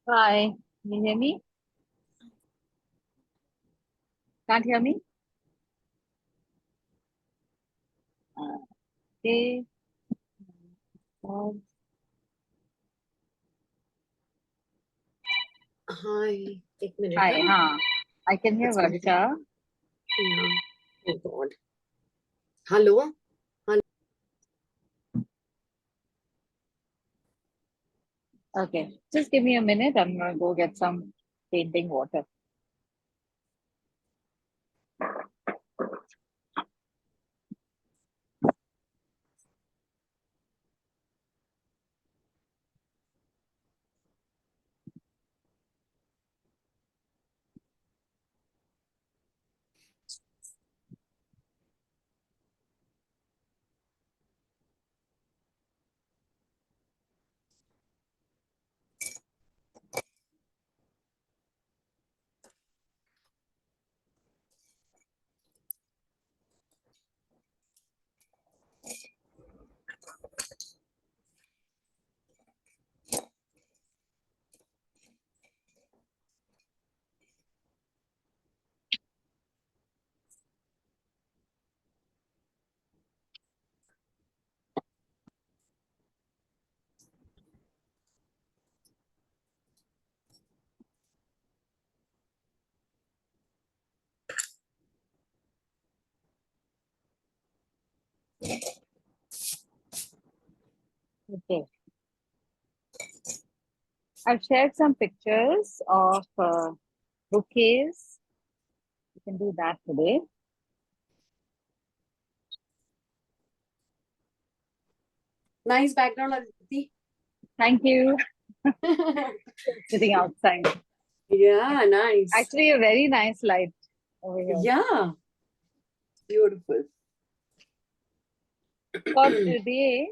Hi, can you hear me? Can't hear me? Okay. Hi, एक minute Hi, I can hear Varsha. Yeah. Oh God. Hello. Okay, just give me a minute. I'm gonna go get some painting water. Okay, I've shared some pictures of bouquets. You can do that today. Nice background, Aditi. Thank you. Sitting outside. Yeah, nice. Actually, a very nice light over here. Yeah. Beautiful. For today,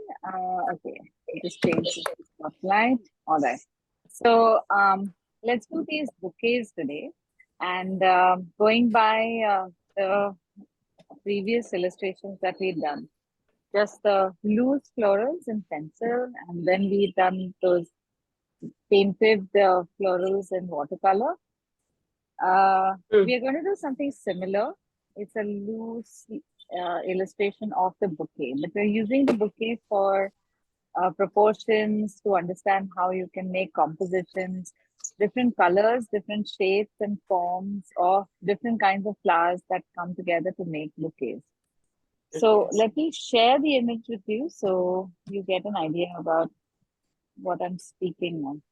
okay, just change the spotlight. All right. So let's do these bouquets today. And going by the previous illustrations that we've done, just the loose florals in pencil, and then we've done those painted florals in watercolor. We are going to do something similar. It's a loose illustration of the bouquet, but we're using the bouquet for proportions to understand how you can make compositions, different colors, different shapes and forms of different kinds of flowers that come together to make bouquets. So let me share the image with you so you get an idea about what I'm speaking on.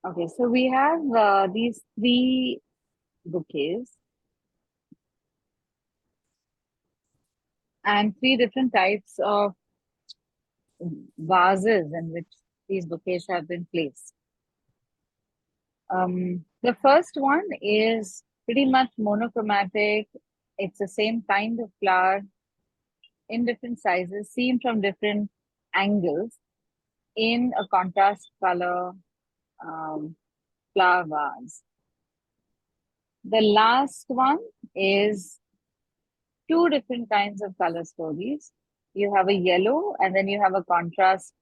Okay, so we have these three bouquets and three different types of vases in which these bouquets have been placed. The first one is pretty much monochromatic. It's the same kind of flower in different sizes, seen from different angles in a contrast color flower vase. The last one is two different kinds of color stories. You have a yellow and then you have a contrast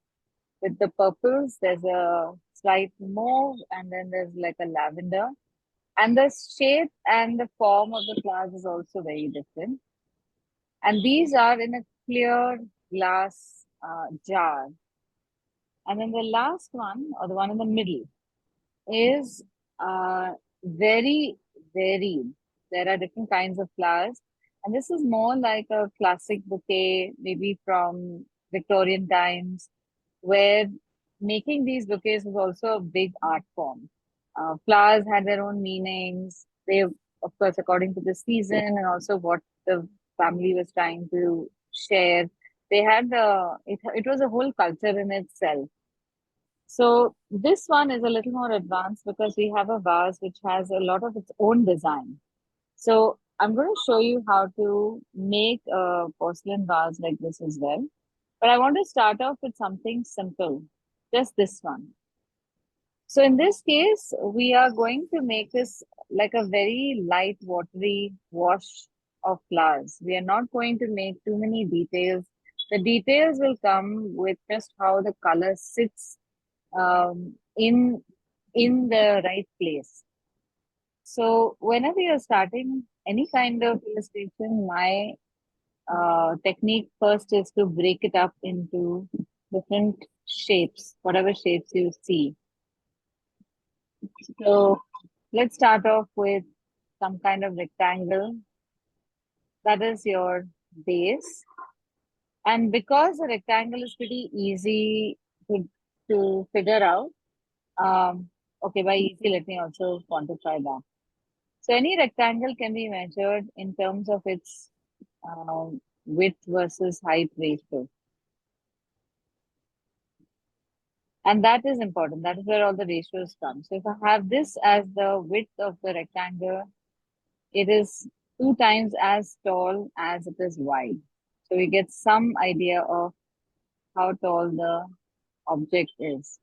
with the purples. There's a slight mauve and then there's like a lavender. And the shape and the form of the flowers is also very different. And these are in a clear glass jar. And then the last one, or the one in the middle, is very varied. There are different kinds of flowers. And this is more like a classic bouquet, maybe from Victorian times, where making these bouquets was also a big art form. Flowers had their own meanings. They, of course, according to the season and also what the family was trying to share. They had it was a whole culture in itself. So this one is a little more advanced because we have a vase which has a lot of its own design. So I'm going to show you how to make a porcelain vase like this as well. But I want to start off with something simple, just this one. So in this case, we are going to make this like a very light, watery wash of flowers. We are not going to make too many details. The details will come with just how the color sits um, in in the right place. So whenever you're starting any kind of illustration, my technique first is to break it up into different shapes, whatever shapes you see. So let's start off with some kind of rectangle. That is your base. And because the rectangle is pretty easy to figure out, okay, by easy, let me also quantify that. So any rectangle can be measured in terms of its width versus height ratio. And that is important. That is where all the ratios come. So if I have this as the width of the rectangle, it is 2 times as tall as it is wide. So we get some idea of how tall the object is.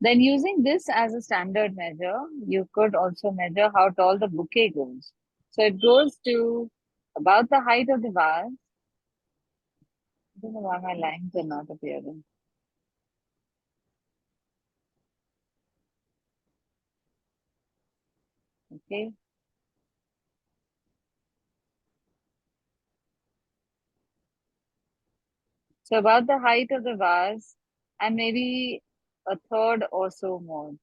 Then using this as a standard measure, you could also measure how tall the bouquet goes. So it goes to about the height of the vase. I don't know why my lines are not appearing. Okay. So about the height of the vase and maybe a third or so more.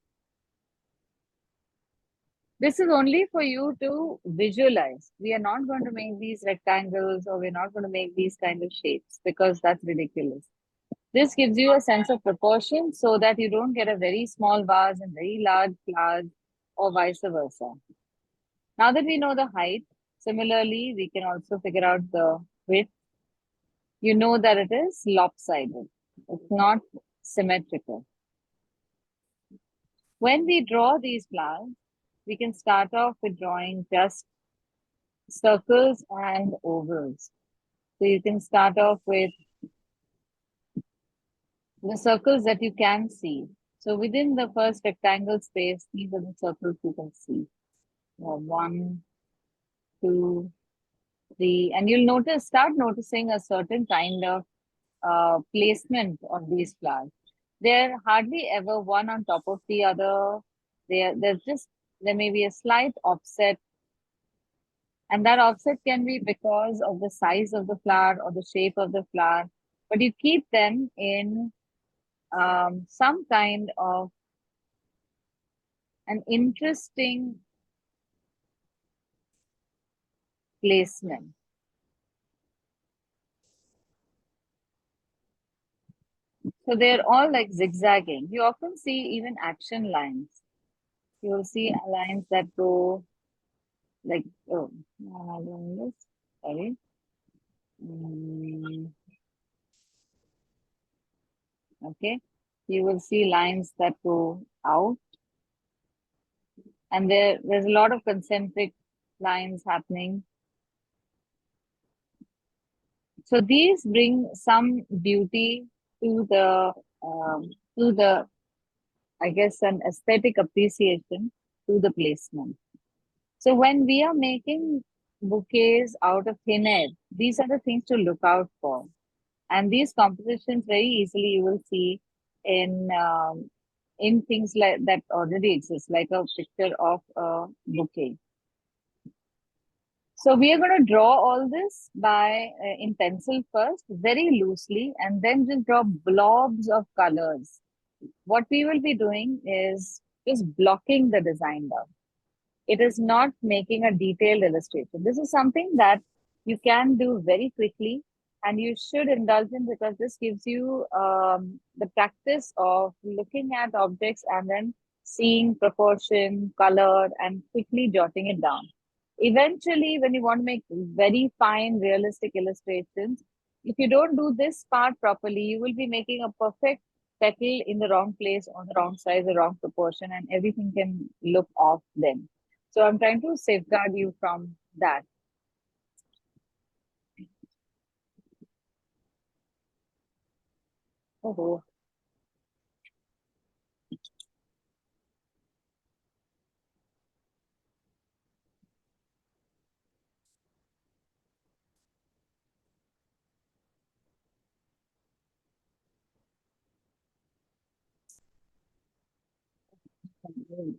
This is only for you to visualize. We are not going to make these rectangles or we're not going to make these kind of shapes because that's ridiculous. This gives you a sense of proportion so that you don't get a very small vase and very large flowers or vice versa. Now that we know the height, similarly, we can also figure out the width. You know that it is lopsided. It's not symmetrical. When we draw these flowers, we can start off with drawing just circles and ovals. So you can start off with the circles that you can see. So within the first rectangle space, these are the circles you can see. 1, 2, 3, and you'll start noticing a certain kind of placement of these flowers. They're hardly ever one on top of the other. There may be a slight offset, and that offset can be because of the size of the flower or the shape of the flower, but you keep them in some kind of an interesting placement. So they're all like zigzagging. You often see even action lines. You will see lines that go like, oh, no, I'm doing this. Sorry. Okay. You will see lines that go out, and there's a lot of concentric lines happening. So these bring some beauty to the I guess an aesthetic appreciation to the placement. So when we are making bouquets out of thin air, these are the things to look out for. And these compositions very easily you will see in things like that already exist, like a picture of a bouquet. So we are going to draw all this by in pencil first, very loosely, and then just draw blobs of colors. What we will be doing is just blocking the design down. It is not making a detailed illustration. This is something that you can do very quickly and you should indulge in because this gives you the practice of looking at objects and then seeing proportion, color, and quickly jotting it down. Eventually, when you want to make very fine, realistic illustrations, if you don't do this part properly, you will be making a perfect petal in the wrong place, or the wrong size, the wrong proportion, and everything can look off then. So I'm trying to safeguard you from that. Oh,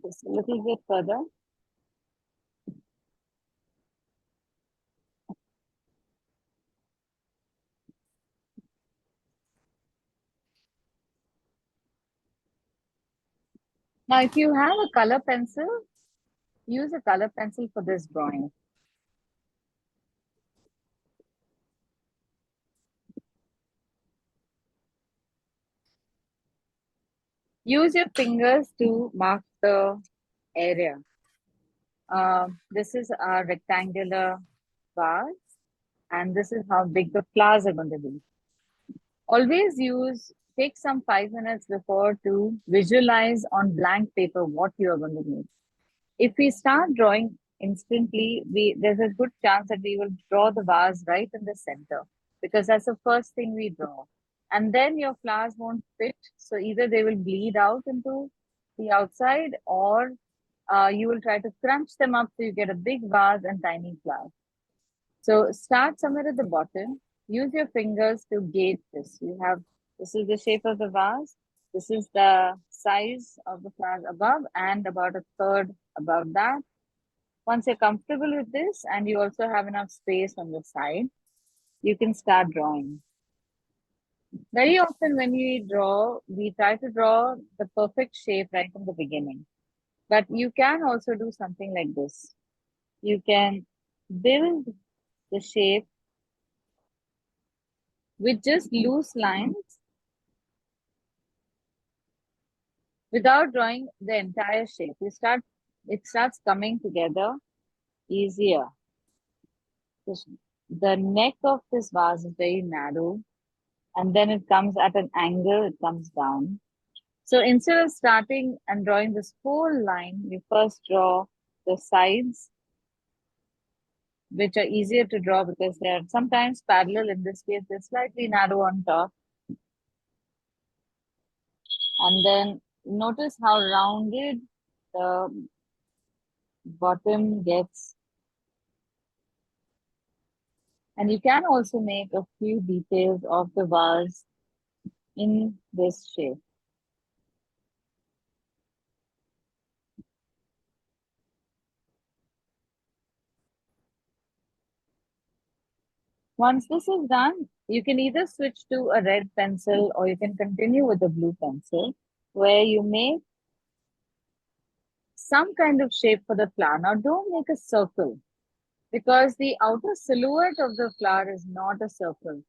just a little bit further. Now, if you have a color pencil, use a color pencil for this drawing. Use your fingers to mark the area. This is a rectangular vase, and this is how big the flowers are going to be. Always take some 5 minutes before to visualize on blank paper what you are going to make. If we start drawing instantly, there's a good chance that we will draw the vase right in the center, because that's the first thing we draw. And then your flowers won't fit. So either they will bleed out into the outside, or you will try to crunch them up so you get a big vase and tiny flowers. So start somewhere at the bottom. Use your fingers to gauge this. This is the shape of the vase. This is the size of the flowers above, and about a third above that. Once you're comfortable with this and you also have enough space on the side, you can start drawing. Very often when we try to draw the perfect shape right from the beginning. But you can also do something like this. You can build the shape with just loose lines without drawing the entire shape. It starts coming together easier. The neck of this vase is very narrow, and then it comes at an angle, it comes down. So instead of starting and drawing this whole line, you first draw the sides, which are easier to draw because they are sometimes parallel. In this case, they're slightly narrow on top. And then notice how rounded the bottom gets. And you can also make a few details of the vase in this shape. Once this is done, you can either switch to a red pencil or you can continue with a blue pencil, where you make some kind of shape for the flower. Now, don't make a circle, because the outer silhouette of the flower is not a circle.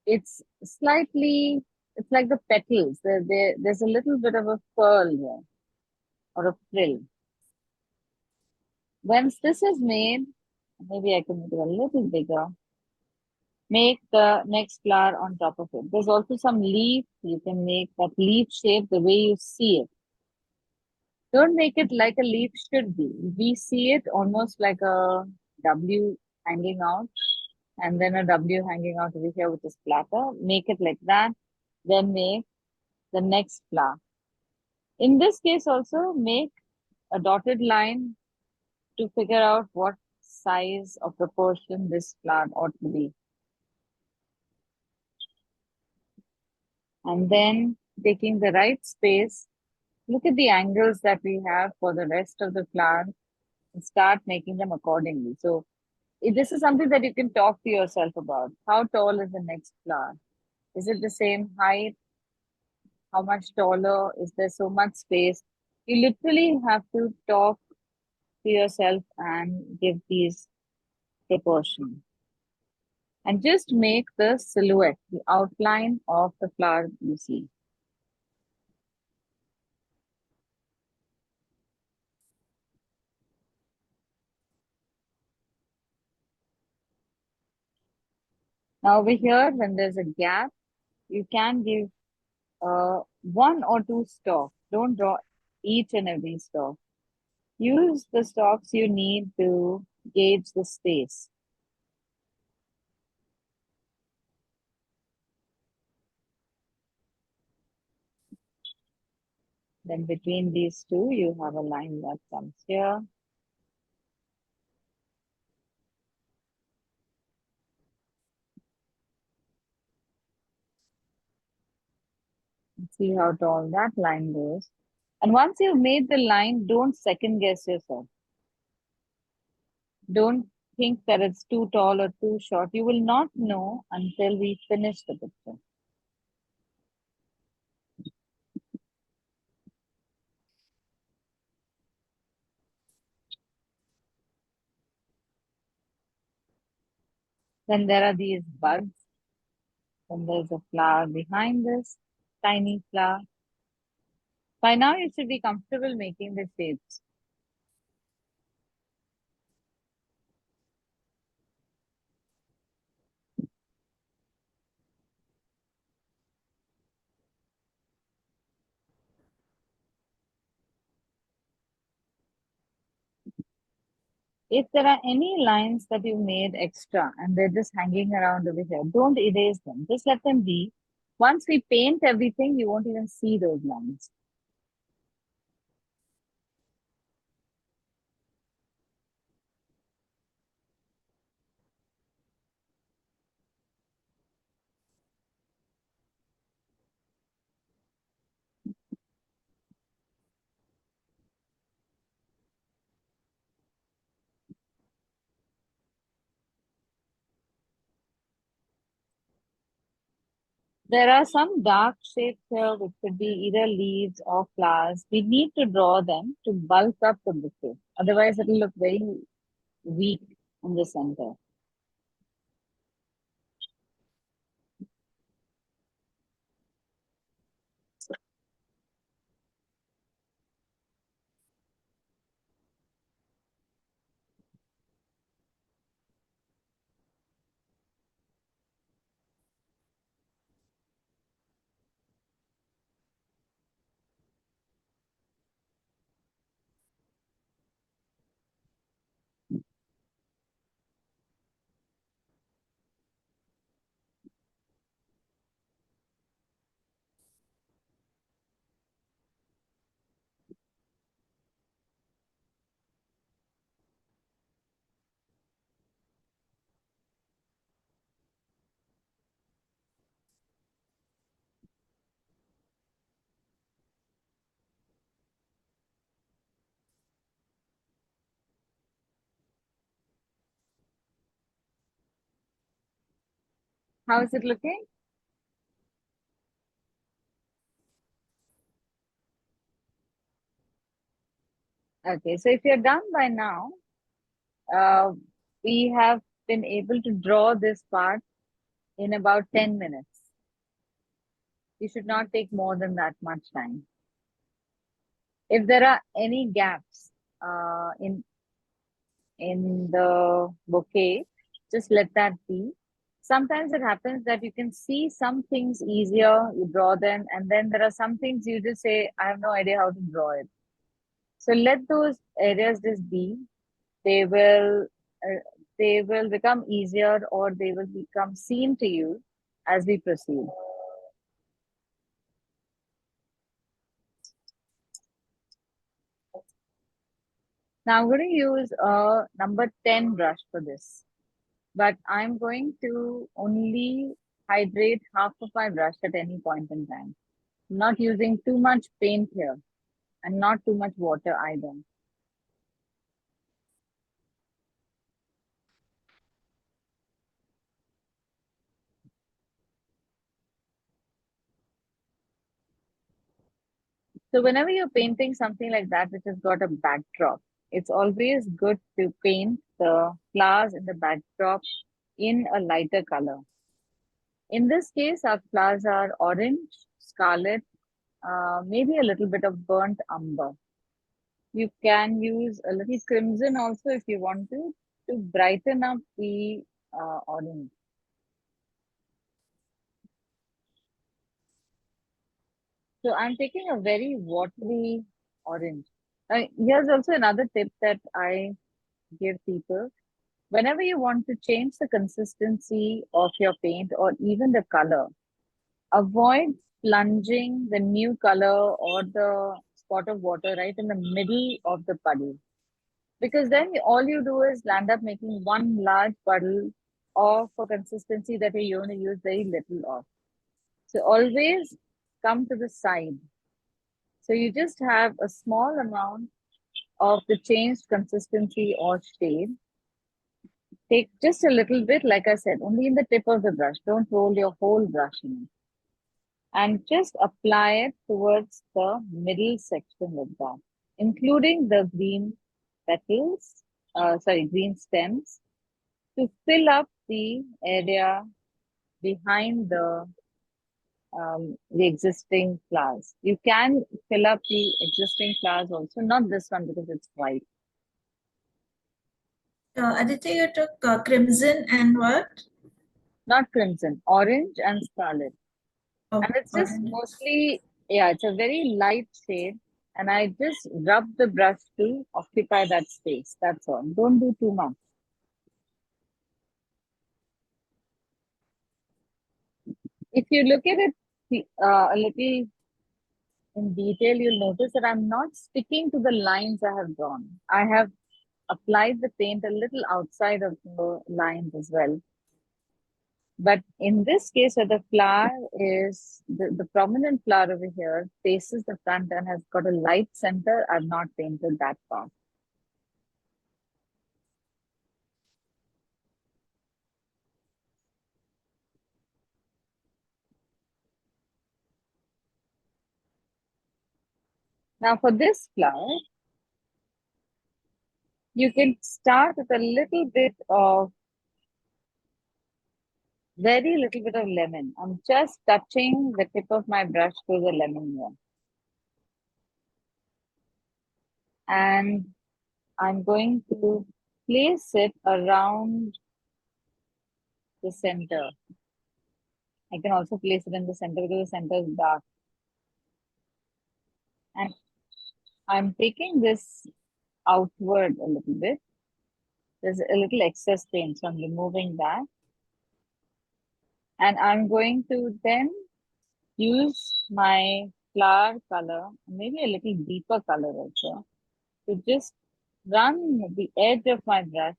It's it's like the petals. There's a little bit of a curl here, or a frill. Once this is made, maybe I can make it a little bigger. Make the next flower on top of it. There's also some leaf. You can make that leaf shape the way you see it. Don't make it like a leaf should be. We see it almost like a W hanging out, and then a W hanging out over here, which is flatter. Make it like that. Then make the next flower. In this case also, make a dotted line to figure out what size or proportion this flower ought to be. And then taking the right space, look at the angles that we have for the rest of the flower and start making them accordingly. So this is something that you can talk to yourself about. How tall is the next flower? Is it the same height? How much taller? Is there so much space? You literally have to talk to yourself and give these proportions. And just make the silhouette, the outline of the flower you see. Now over here, when there's a gap, you can give a one or two stalks. Don't draw each and every stalk. Use the stalks you need to gauge the space. Then between these two, you have a line that comes here. See how tall that line goes. And once you've made the line, don't second guess yourself. Don't think that it's too tall or too short. You will not know until we finish the picture. Then there are these buds. Then there's a flower behind this, tiny flower. By now, you should be comfortable making the shapes. If there are any lines that you made extra and they're just hanging around over here, don't erase them. Just let them be. Once we paint everything, you won't even see those lines. There are some dark shapes here, which could be either leaves or flowers. We need to draw them to bulk up the bouquet. Otherwise, it will look very weak in the center. How is it looking? Okay, so if you're done by now, uh, we have been able to draw this part in about 10 minutes. You should not take more than that much time. If there are any gaps in the bouquet, just let that be. Sometimes it happens that you can see some things easier, you draw them, and then there are some things you just say, I have no idea how to draw it. So let those areas just be. They will uh, they will become easier or they will become seen to you as we proceed. Now I'm going to use a number 10 brush for this, but I'm going to only hydrate half of my brush at any point in time. I'm not using too much paint here and not too much water either. So whenever you're painting something like that, which has got a backdrop, it's always good to paint the flowers in the backdrop in a lighter color. In this case, our flowers are orange, scarlet, maybe a little bit of burnt umber. You can use a little crimson also if you want to brighten up the orange. So I'm taking a very watery orange. Here's also another tip that I give people. Whenever you want to change the consistency of your paint or even the color, avoid plunging the new color or the spot of water right in the middle of the puddle. Because then all you do is land up making one large puddle of a consistency that you're going to use very little of. So always come to the side. So you just have a small amount of the changed consistency or shade. Take just a little bit, like I said, only in the tip of the brush. Don't roll your whole brush in it. And just apply it towards the middle section like that, including the green petals, green stems, to fill up the area behind the existing flowers. You can fill up the existing flowers also, not this one because it's white. Aditya, you took crimson and what? Not crimson, orange and scarlet. Oh, And it's just orange. mostly, yeah, it's a very light shade. And I just rub the brush to occupy that space. That's all. Don't do too much. If you look at it a little in detail, you'll notice that I'm not sticking to the lines I have drawn. I have applied the paint a little outside of the lines as well. But in this case, where the flower is, the prominent flower over here faces the front and has got a light center, I've not painted that part. Now for this flower, you can start with a little bit of, very little bit of lemon. I'm just touching the tip of my brush to the lemon here. And I'm going to place it around the center. I can also place it in the center because the center is dark. And I'm taking this outward a little bit. There's a little excess paint, so I'm removing that. And I'm going to then use my flower color, maybe a little deeper color also, to just run the edge of my brush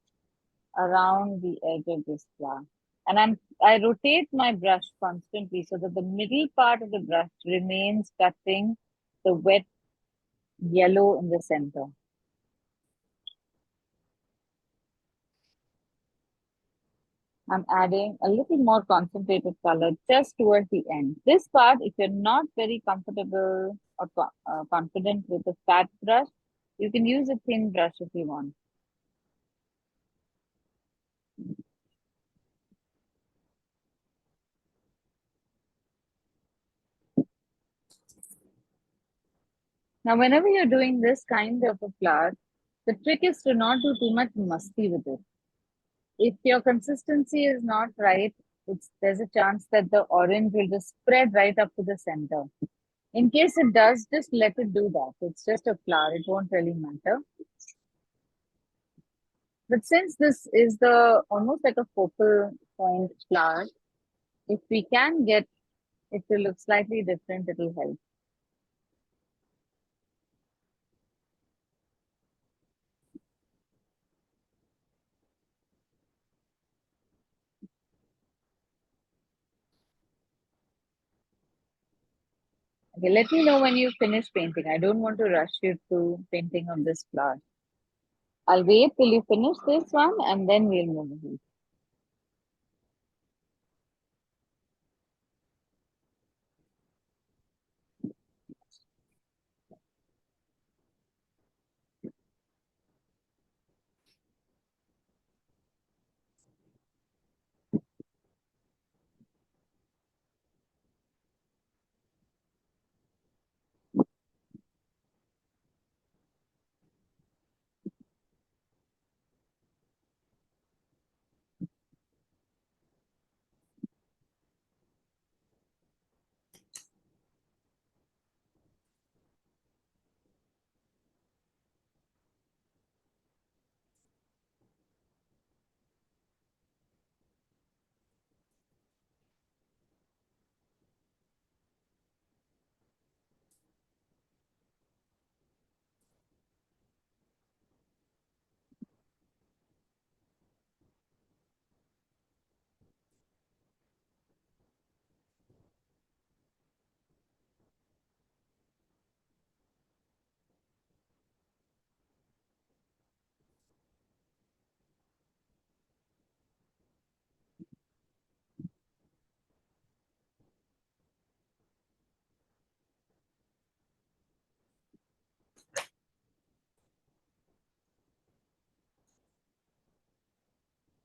around the edge of this flower. And I rotate my brush constantly so that the middle part of the brush remains touching the wet yellow in the center. I'm adding a little more concentrated color just towards the end. This part, if you're not very comfortable or confident with a fat brush, you can use a thin brush if you want. Now, whenever you're doing this kind of a flower, the trick is to not do too much musty with it. If your consistency is not right, there's a chance that the orange will just spread right up to the center. In case it does, just let it do that. It's just a flower. It won't really matter. But since this is the almost like a focal point flower, if we can get it to look slightly different, it'll help. Okay, let me know when you finish painting. I don't want to rush you to painting of this flower. I'll wait till you finish this one and then we'll move on.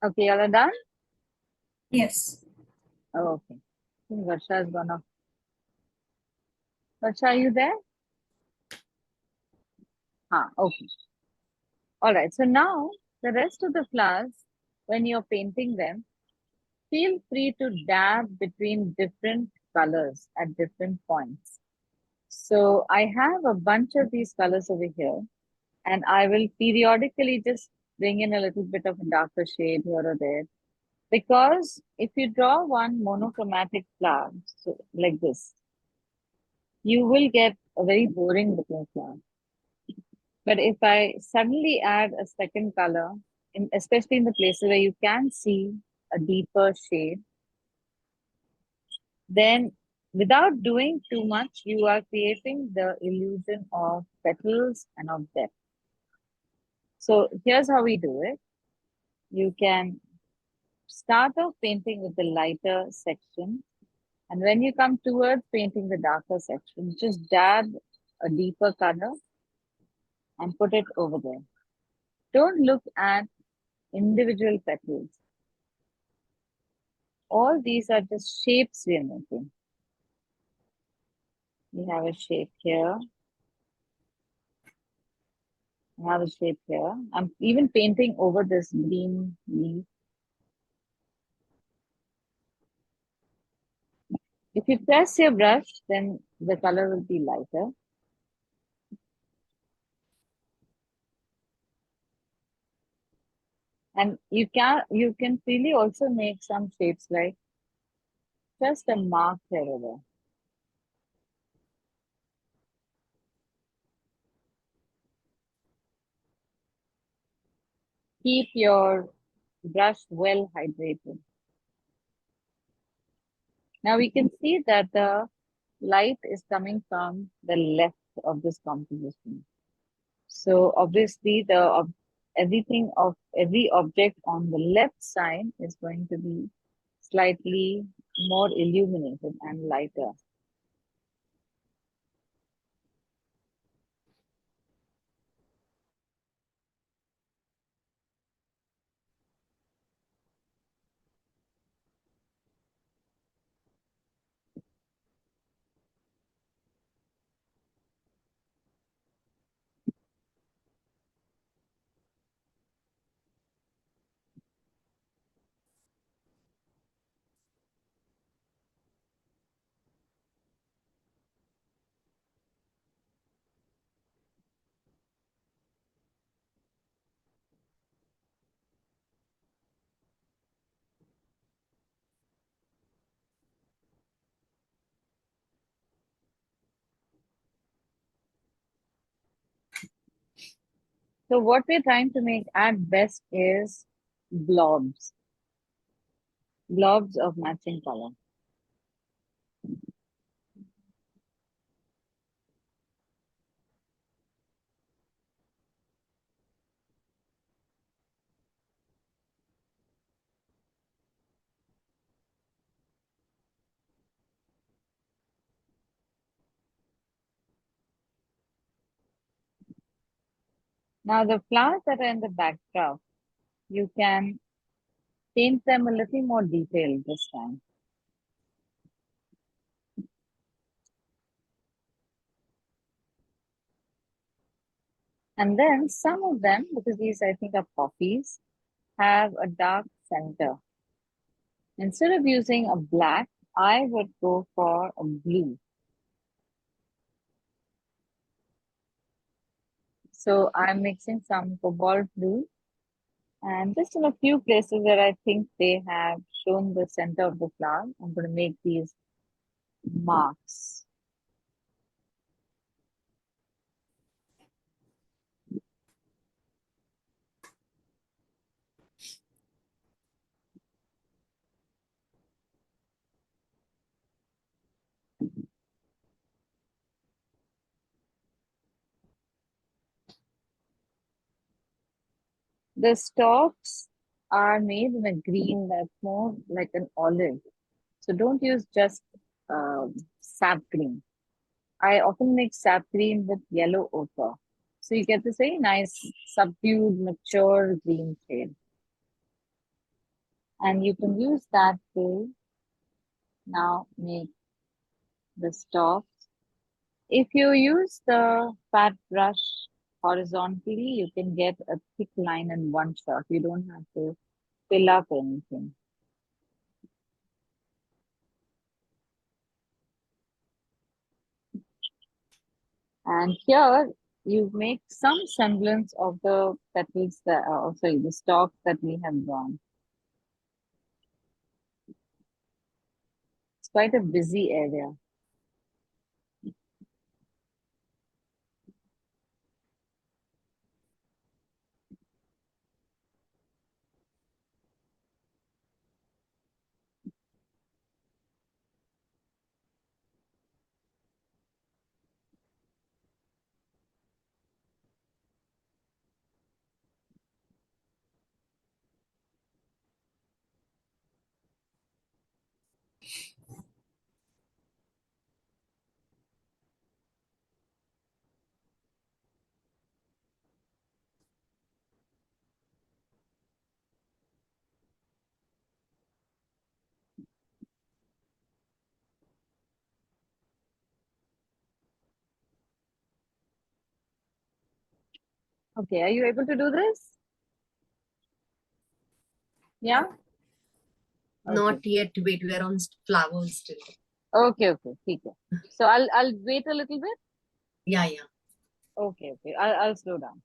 Okay, y'all are done? Yes. Oh, okay. I think Varsha is gonna. Varsha, are you there? Okay. All right. So now the rest of the flowers, when you're painting them, feel free to dab between different colors at different points. So I have a bunch of these colors over here, and I will periodically just bring in a little bit of a darker shade here or there. Because if you draw one monochromatic flower, so like this, you will get a very boring looking flower. But if I suddenly add a second color, especially in the places where you can see a deeper shade, then without doing too much, you are creating the illusion of petals and of depth. So here's how we do it. You can start off painting with the lighter section. And when you come towards painting the darker section, just dab a deeper color and put it over there. Don't look at individual petals. All these are just shapes we are making. We have a shape here. I have a shape here. I'm even painting over this green leaf. If you press your brush, then the color will be lighter. And you can freely also make some shapes like just a mark here or there. Keep your brush well hydrated. Now we can see that the light is coming from the left of this composition. So obviously every object on the left side is going to be slightly more illuminated and lighter. So what we're trying to make at best is blobs, blobs of matching color. Now the flowers that are in the backdrop, you can paint them a little more detailed this time. And then some of them, because these I think are poppies, have a dark center. Instead of using a black, I would go for a blue. So I'm mixing some cobalt blue, and just in a few places where I think they have shown the center of the flower, I'm going to make these marks. The stalks are made in a green that's more like an olive. So don't use just sap green. I often make sap green with yellow ochre. So you get this very nice, subdued, mature green shade. And you can use that to now make the stalks. If you use the fat brush horizontally, you can get a thick line in one shot. You don't have to fill up anything. And here you make some semblance of the petals that, sorry, the stalks that we have drawn. It's quite a busy area. Okay, are you able to do this? Yeah? Not yet. Wait, we are on flowers still. Okay, okay, ठीक है. So I'll wait a little bit. Yeah, yeah. Okay, okay. I'll slow down.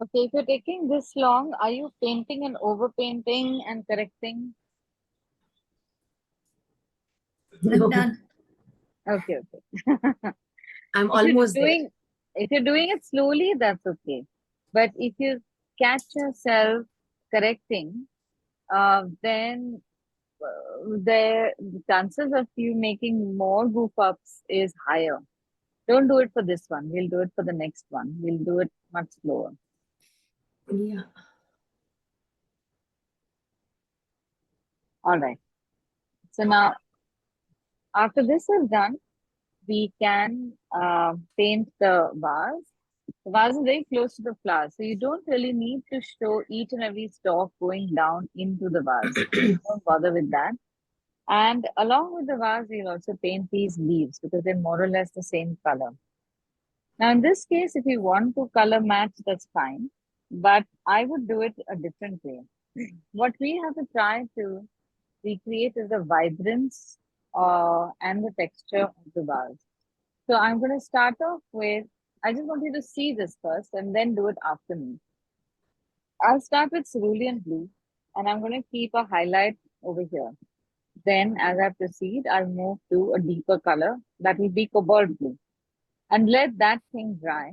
Okay, if you're taking this long, are you painting and overpainting and correcting? I'm No, done. Okay, okay. I'm If you're almost there. doing If you're doing it slowly, that's okay. But if you catch yourself correcting, then the chances of you making more goof ups is higher. Don't do it for this one. We'll do it for the next one. We'll do it much slower. Yeah. All right. So now, after this is done, we can paint the vase. The vase is very close to the flower, so you don't really need to show each and every stalk going down into the vase. Don't bother with that. And along with the vase, we'll also paint these leaves because they're more or less the same color. Now, in this case, if you want to color match, that's fine. But I would do it a different way. What we have to try to recreate is the vibrance and the texture of the vase. So I'm going to start off with, I just want you to see this first and then do it after me. I'll start with cerulean blue and I'm going to keep a highlight over here. Then as I proceed, I'll move to a deeper color that will be cobalt blue and let that thing dry.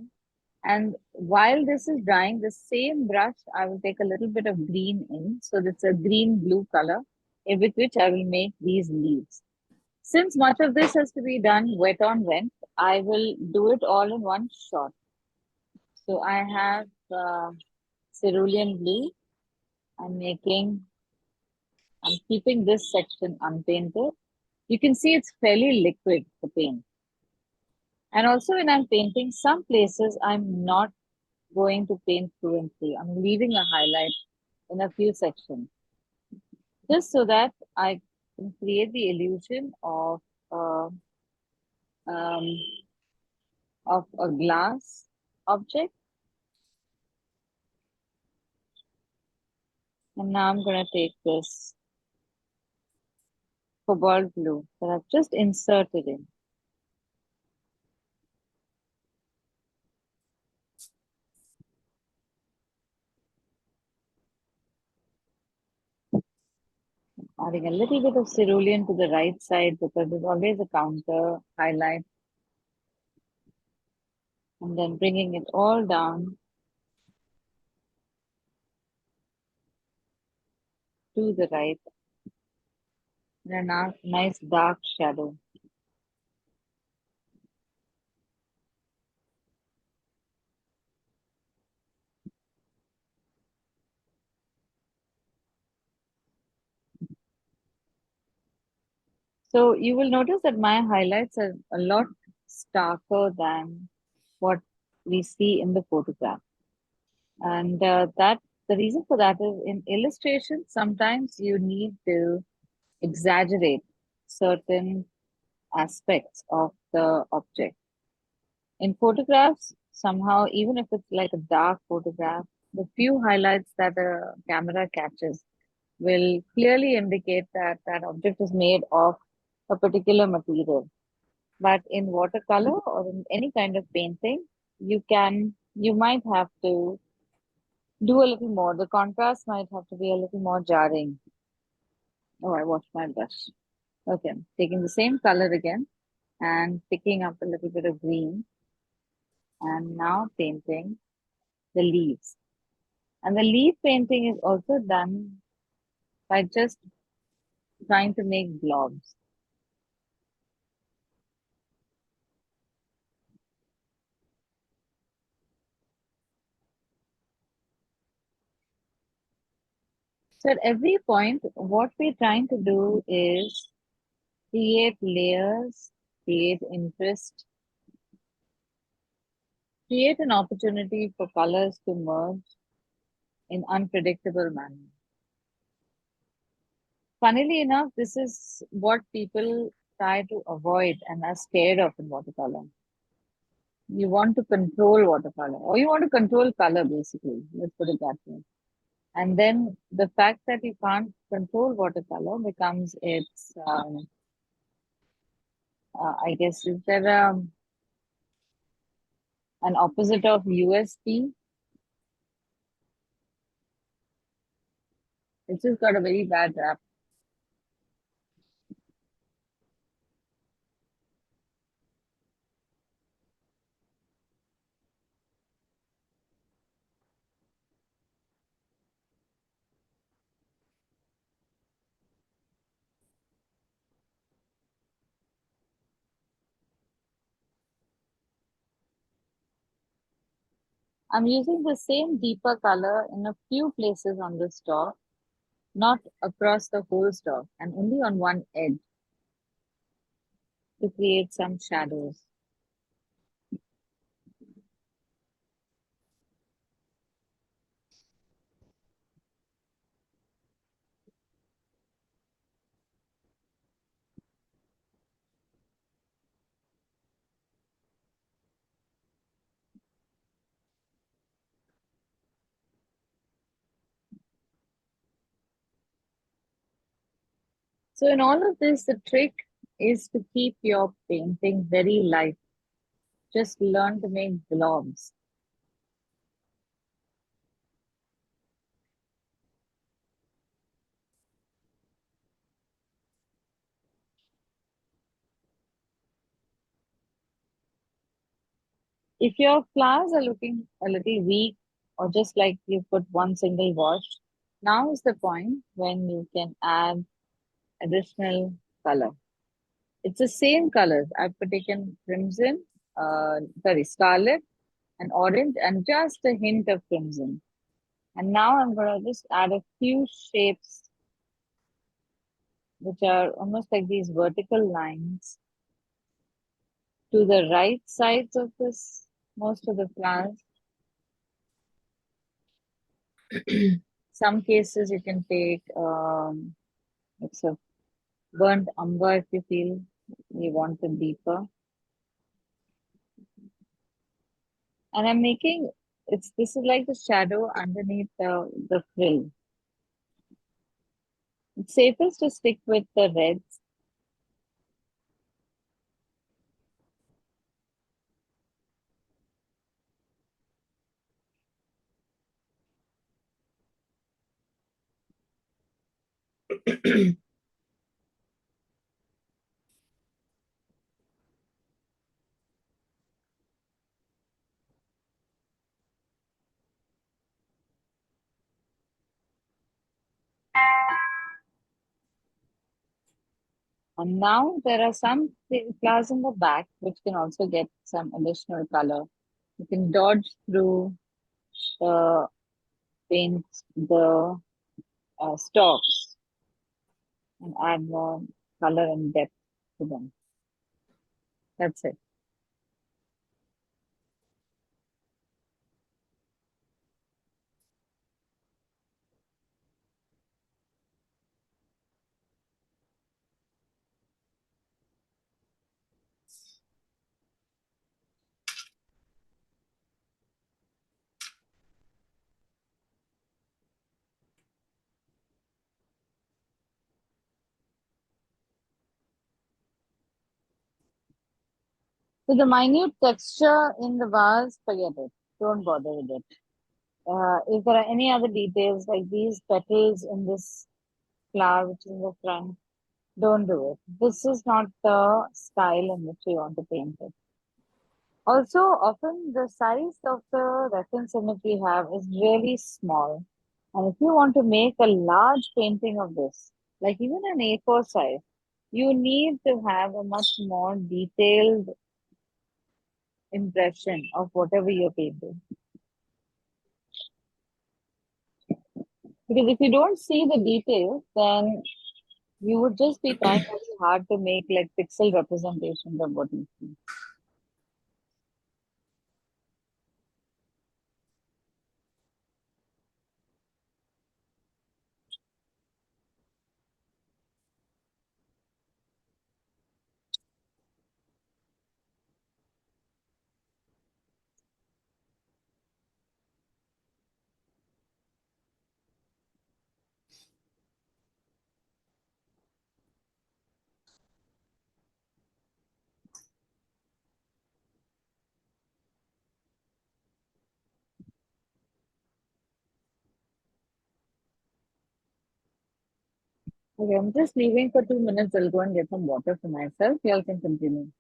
And while this is drying, the same brush, I will take a little bit of green in. So it's a green blue color with which I will make these leaves. Since much of this has to be done wet on wet, I will do it all in one shot. So I have cerulean blue. I'm keeping this section unpainted. You can see it's fairly liquid, the paint. And also when I'm painting, some places I'm not going to paint fluently. I'm leaving a highlight in a few sections. Just so that I can create the illusion uh, um, of a glass object. And now I'm going to take this cobalt blue that I've just inserted in. Adding a little bit of cerulean to the right side because there's always a counter highlight. And then bringing it all down to the right. And a nice dark shadow. So you will notice that my highlights are a lot starker than what we see in the photograph. And that the reason for that is in illustration, sometimes you need to exaggerate certain aspects of the object. In photographs, somehow, even if it's like a dark photograph, the few highlights that a camera catches will clearly indicate that that object is made of a particular material. But in watercolor or in any kind of painting, you might have to do a little more. The contrast might have to be a little more jarring. Oh, I washed my brush. Okay, taking the same color again and picking up a little bit of green and now painting the leaves. And the leaf painting is also done by just trying to make blobs. So at every point, what we're trying to do is create layers, create interest, create an opportunity for colors to merge in unpredictable manner. Funnily enough, this is what people try to avoid and are scared of in watercolor. You want to control watercolor, or you want to control color, basically. Let's put it that way. And then the fact that you can't control watercolor becomes its, I guess, is there an opposite of USP? It's just got a very bad rap. I'm using the same deeper color in a few places on the stalk, not across the whole stalk, and only on one edge to create some shadows. So in all of this, the trick is to keep your painting very light. Just learn to make blobs. If your flowers are looking a little weak or just like you put one single wash, now is the point when you can add additional color. It's the same colors. I've taken crimson, scarlet and orange and just a hint of crimson. And now I'm going to just add a few shapes which are almost like these vertical lines to the right sides of this, most of the flowers. Some cases you can take it's a burnt umber if you feel you want it deeper. And I'm making this is like the shadow underneath the frill. It's safest to stick with the reds. And now there are some flowers in the back which can also get some additional color. You can dodge through the paint, the stalks and add more color and depth to them. That's it. So the minute texture in the vase, forget it. Don't bother with it. If there are any other details like these petals in this flower which is in the front, don't do it. This is not the style in which you want to paint it. Also, often the size of the reference image we have is really small. And if you want to make a large painting of this, like even an A4 size, you need to have a much more detailed impression of whatever you're painting. Because if you don't see the details, then you would just be trying very hard to make like pixel representations of what you see. Okay, I'm just leaving for 2 minutes. I'll go and get some water for myself. You all can continue.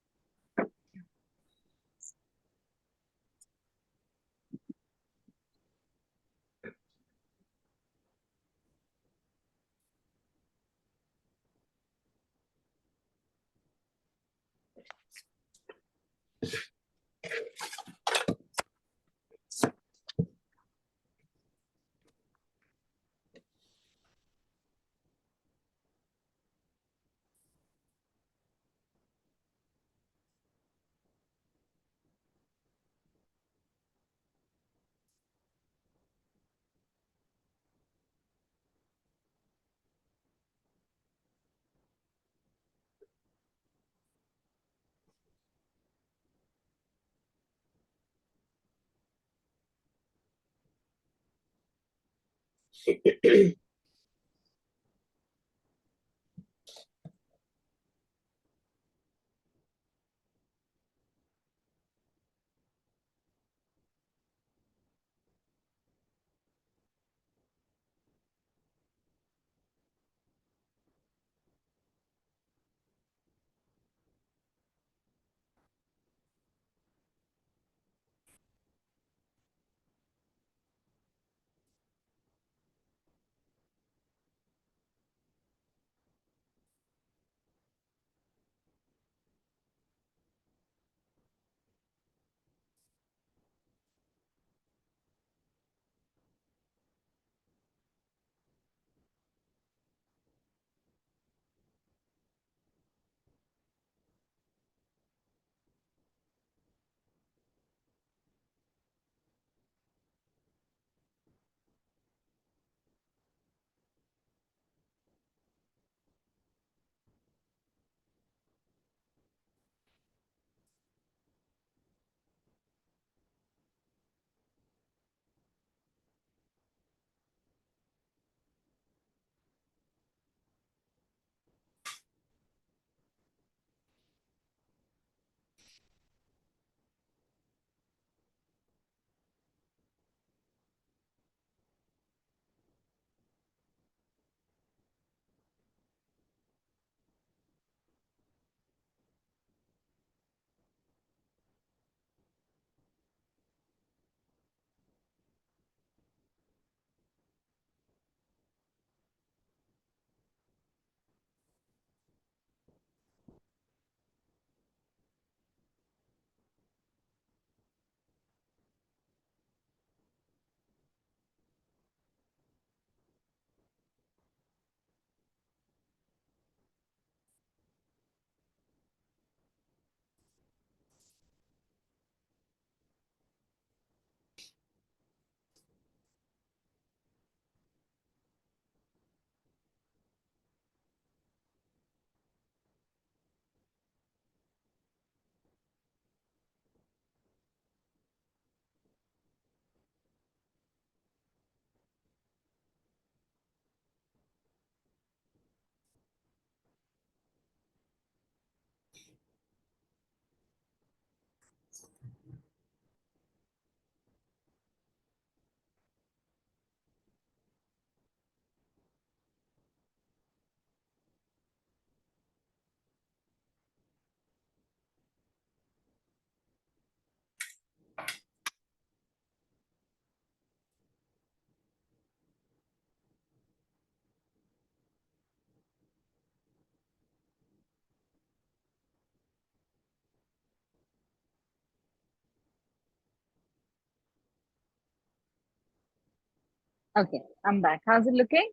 Okay, I'm back. How's it looking?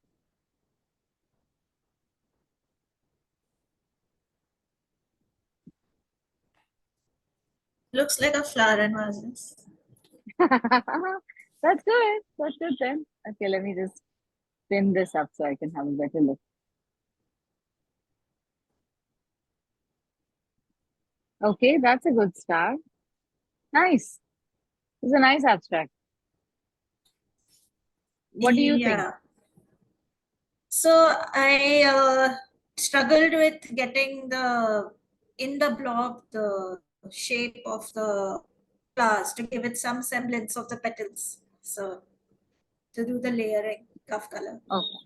Looks like a flower and vases. That's good. That's good then. Okay, let me just pin this up so I can have a better look. Okay, that's a good start. Nice. It's a nice abstract. What do you think? Yeah. So I struggled with getting in the blob the shape of the flowers to give it some semblance of the petals. So to do the layering of color. Okay.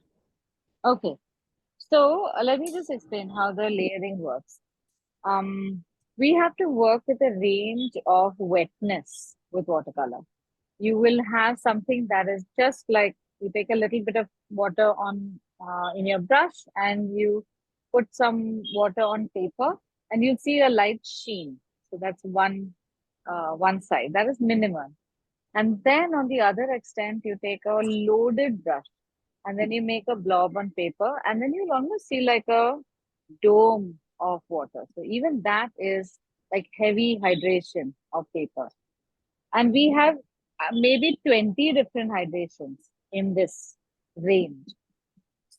Okay. So let me just explain how the layering works. Um, we have to work with a range of wetness with watercolor. You will have something that is just like you take a little bit of water on in your brush and you put some water on paper and you'll see a light sheen. So that's one side. That is minimum. And then on the other extent, you take a loaded brush and then you make a blob on paper and then you'll almost see like a dome of water. So even that is like heavy hydration of paper. And we have maybe 20 different hydrations in this range.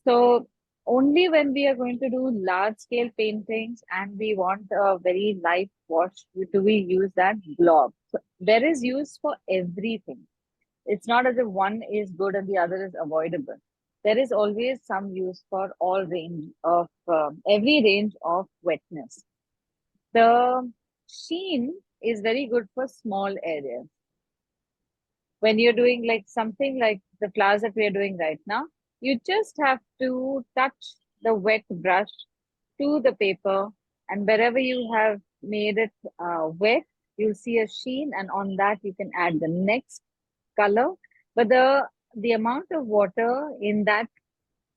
So only when we are going to do large scale paintings and we want a very light wash, do we use that blob. So there is use for everything. It's not as if one is good and the other is avoidable. There is always some use for all range of every range of wetness. The sheen is very good for small areas. When you're doing like something like the flowers that we are doing right now, you just have to touch the wet brush to the paper, and wherever you have made it wet, you'll see a sheen, and on that you can add the next color. But the amount of water in that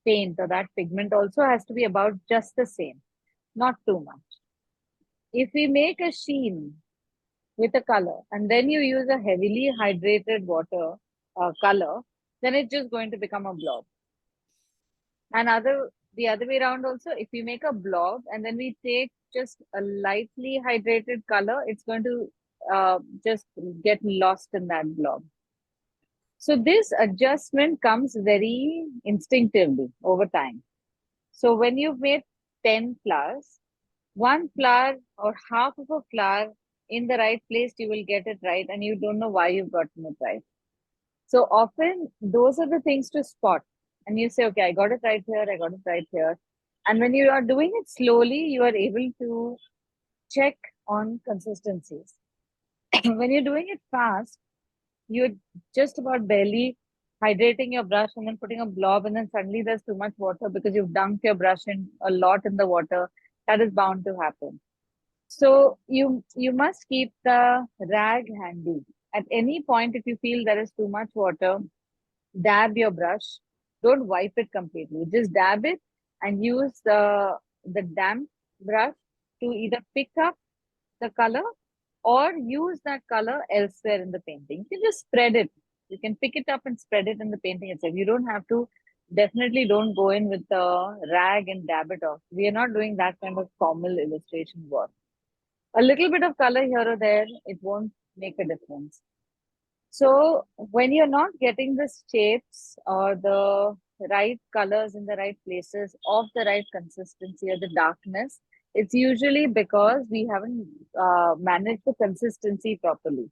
paint or that pigment also has to be about just the same, not too much. If we make a sheen with a color and then you use a heavily hydrated water color, then it's just going to become a blob. And the other way around also, if we make a blob and then we take just a lightly hydrated color, it's going to just get lost in that blob. So this adjustment comes very instinctively over time. So when you've made 10 flowers, one flower or half of a flower in the right place, you will get it right, and you don't know why you've gotten it right. So often those are the things to spot. And you say, okay, I got it right here, I got it right here. And when you are doing it slowly, you are able to check on consistencies. When you're doing it fast, you're just about barely hydrating your brush and then putting a blob, and then suddenly there's too much water because you've dunked your brush in a lot in the water. That is bound to happen. So you must keep the rag handy. At any point, if you feel there is too much water, dab your brush. Don't wipe it completely. Just dab it and use the damp brush to either pick up the color or use that color elsewhere in the painting. You can just spread it. You can pick it up and spread it in the painting itself. You don't have to, definitely don't go in with the rag and dab it off. We are not doing that kind of formal illustration work. A little bit of color here or there, it won't make a difference. So when you're not getting the shapes or the right colors in the right places of the right consistency or the darkness, it's usually because we haven't managed the consistency properly.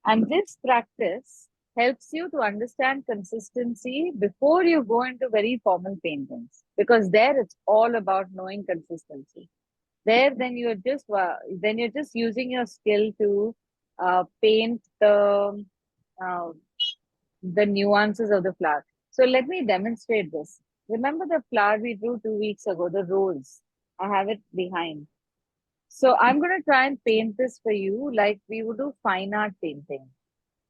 And this practice helps you to understand consistency before you go into very formal paintings, because there it's all about knowing consistency. There, then you're just using your skill to paint uh, the nuances of the flower. So let me demonstrate this. Remember the flower we drew 2 weeks ago, the rose. I have it behind. So I'm going to try and paint this for you like we would do fine art painting.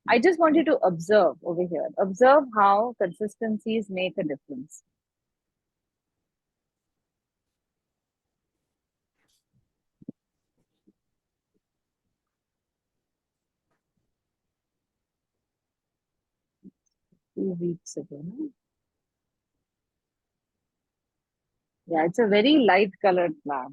I just want you to observe over here. Observe how consistencies make a difference. Few weeks ago. No? Yeah, it's a very light colored flower.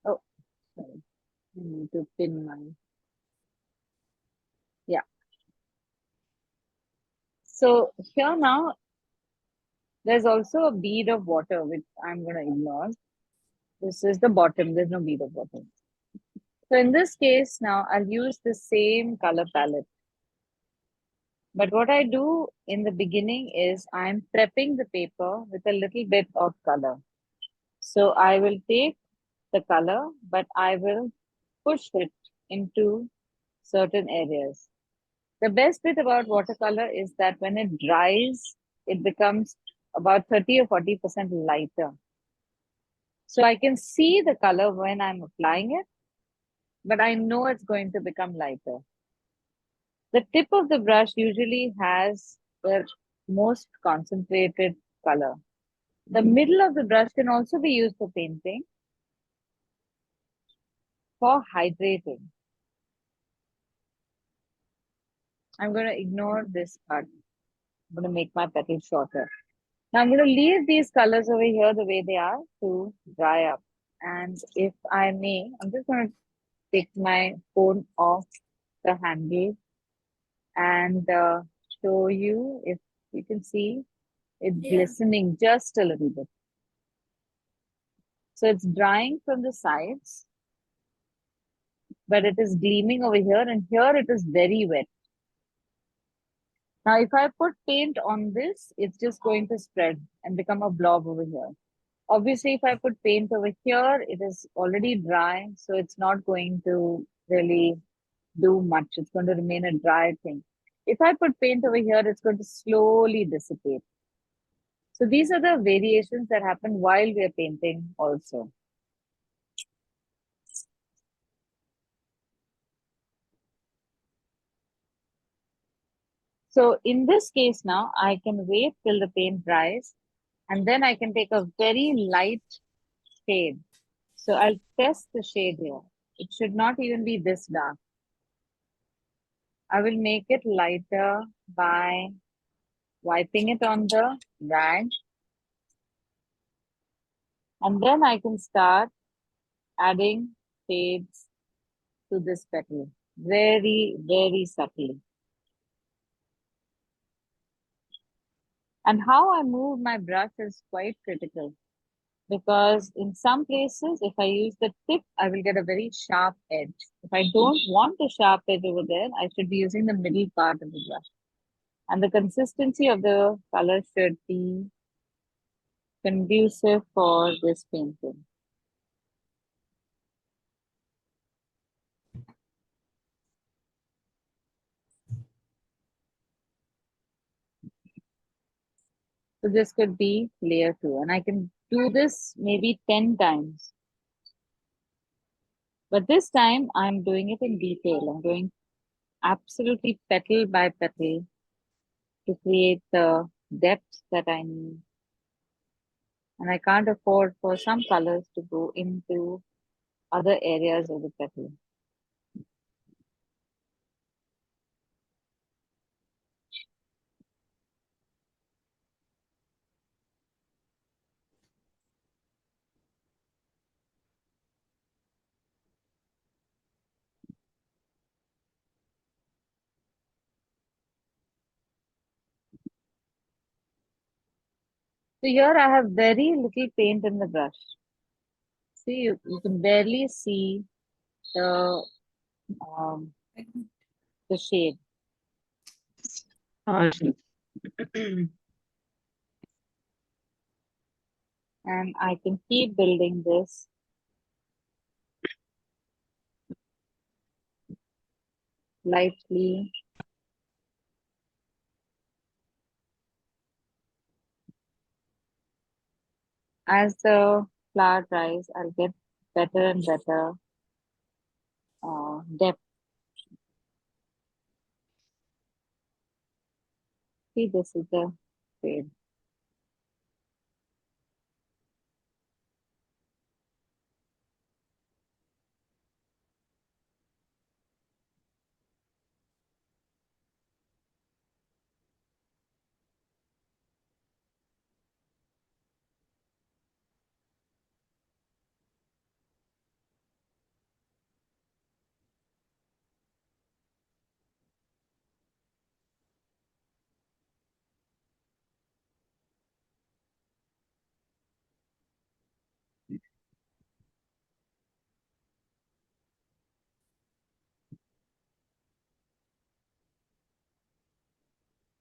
Oh, sorry. I need to pin my. Yeah. So here now, there's also a bead of water, which I'm going to ignore. This is the bottom. There's no bead of water. So in this case now, I'll use the same color palette. But what I do in the beginning is I'm prepping the paper with a little bit of color. So I will take the color, but I will push it into certain areas. The best bit about watercolor is that when it dries, it becomes about 30 or 40% lighter. So I can see the color when I'm applying it, but I know it's going to become lighter. The tip of the brush usually has the most concentrated color. The middle of the brush can also be used for painting, for hydrating. I'm going to ignore this part. I'm going to make my petal shorter. Now I'm going to leave these colors over here the way they are to dry up. And if I may, I'm just going to take my phone off the handle and show you, if you can see it glistening just a little bit. So it's drying from the sides, but it is gleaming over here, and here it is very wet. Now, if I put paint on this, it's just going to spread and become a blob over here. Obviously, if I put paint over here, it is already dry, so it's not going to really do much. It's going to remain a dry thing. If I put paint over here, it's going to slowly dissipate. So these are the variations that happen while we are painting also. So in this case now, I can wait till the paint dries, and then I can take a very light shade. So I'll test the shade here. It should not even be this dark. I will make it lighter by wiping it on the rag. And then I can start adding shades to this petal very, very subtly. And how I move my brush is quite critical, because in some places, if I use the tip, I will get a very sharp edge. If I don't want a sharp edge over there, I should be using the middle part of the brush. And the consistency of the color should be conducive for this painting. So this could be layer 2, and I can do this maybe 10 times. But this time I'm doing it in detail. I'm going absolutely petal by petal to create the depth that I need. And I can't afford for some colors to go into other areas of the petal. So here I have very little paint in the brush. See, you can barely see the shade. And I can keep building this lightly. As the flower dries, I'll get better and better depth. See, this is the shade.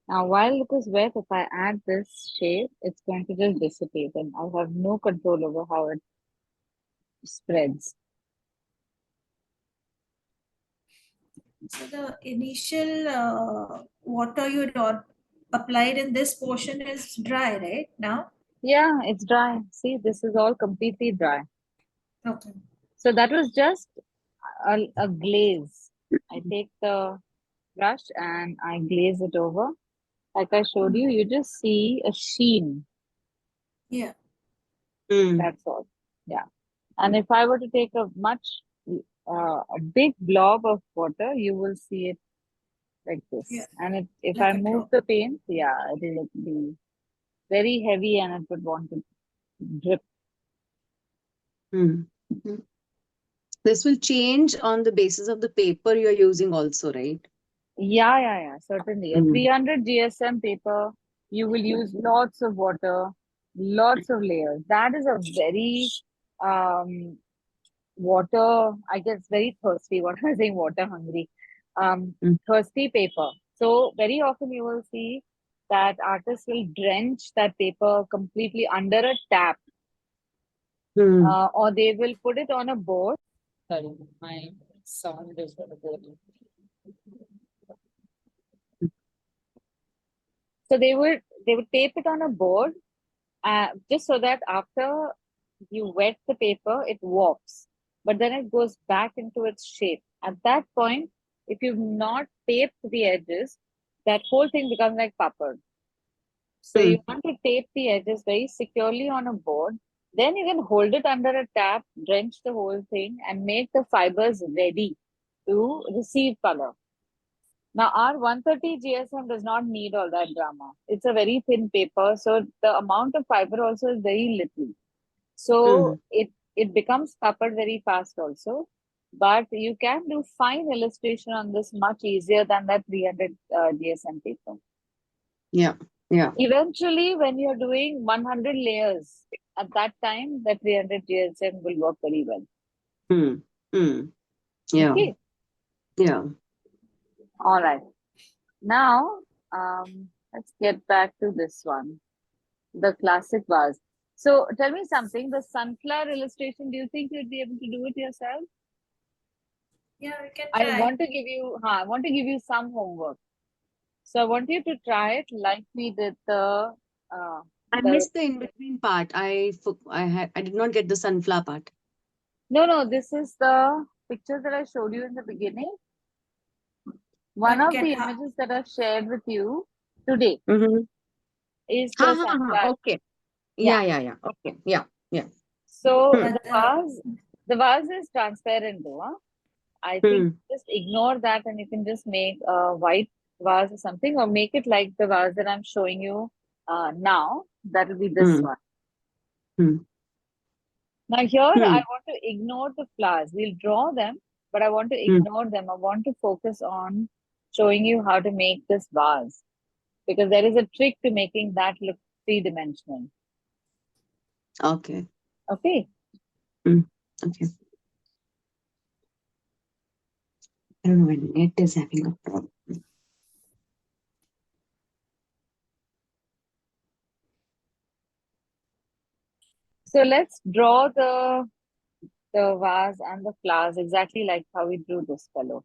Now, while it is wet, if I add this shade, it's going to just dissipate, and I'll have no control over how it spreads. So the initial water you had applied in this portion is dry, right now? Yeah, it's dry. See, this is all completely dry. Okay. So that was just a glaze. I take the brush and I glaze it over. Like I showed you, you just see a sheen. Yeah. That's all. Yeah. And if I were to take a a big blob of water, you will see it like this. Yeah. And if Like I a move drop. the paint, yeah, it will be very heavy and it would want to drip. This will change on the basis of the paper you're using also, right? Yeah, certainly. A 300 GSM paper, you will use lots of water, lots of layers. That is a very um, water, I guess very thirsty. What am I saying? Water hungry. Mm. Thirsty paper. So very often you will see that artists will drench that paper completely under a tap, Mm. or they will put it on a board. Sorry, my sound is very good. So they would tape it on a board, just so that after you wet the paper, it warps, but then it goes back into its shape. At that point, if you've not taped the edges, that whole thing becomes like papad. So you Mm. want to tape the edges very securely on a board. Then you can hold it under a tap, drench the whole thing, and make the fibers ready to receive color. Now, our 130 GSM does not need all that drama. It's a very thin paper, so the amount of fiber also is very little. So Mm. it becomes covered very fast also. But you can do fine illustration on this much easier than that 300 GSM paper. Yeah. Yeah. Eventually, when you're doing 100 layers, at that time, the 300 GSM will work very well. Mm. Mm. Yeah. Okay, Yeah. all right. Now, let's get back to this one, the classic vase. So tell me something, the sunflower illustration, do you think you'd be able to do it yourself? Yeah, we can I try. want to give you, some homework. So I want you to try it like we did uh, I the missed the in between part. I did not get the sunflower part. no, this is the picture that I showed you in the beginning. One But of get the images that I've shared with you today Mm-hmm. is Ha the ha ha. sunflower. Okay. Yeah. Yeah. Yeah. Yeah. Okay. Yeah. Yeah. So Hmm. but the vase is transparent though. Huh? I think Hmm. just ignore that and you can just make a white vase or something, or make it like the vase that I'm showing you now. That will be this Hmm. one. Hmm. Now here I Hmm. want to ignore the flowers. We'll draw them, but I want to Hmm. ignore them. I want to focus on showing you how to make this vase, because there is a trick to making that look three-dimensional. Okay. Okay. Hmm. Okay. I don't know when net is having a problem. So let's draw the vase and the flowers exactly like how we drew this fellow.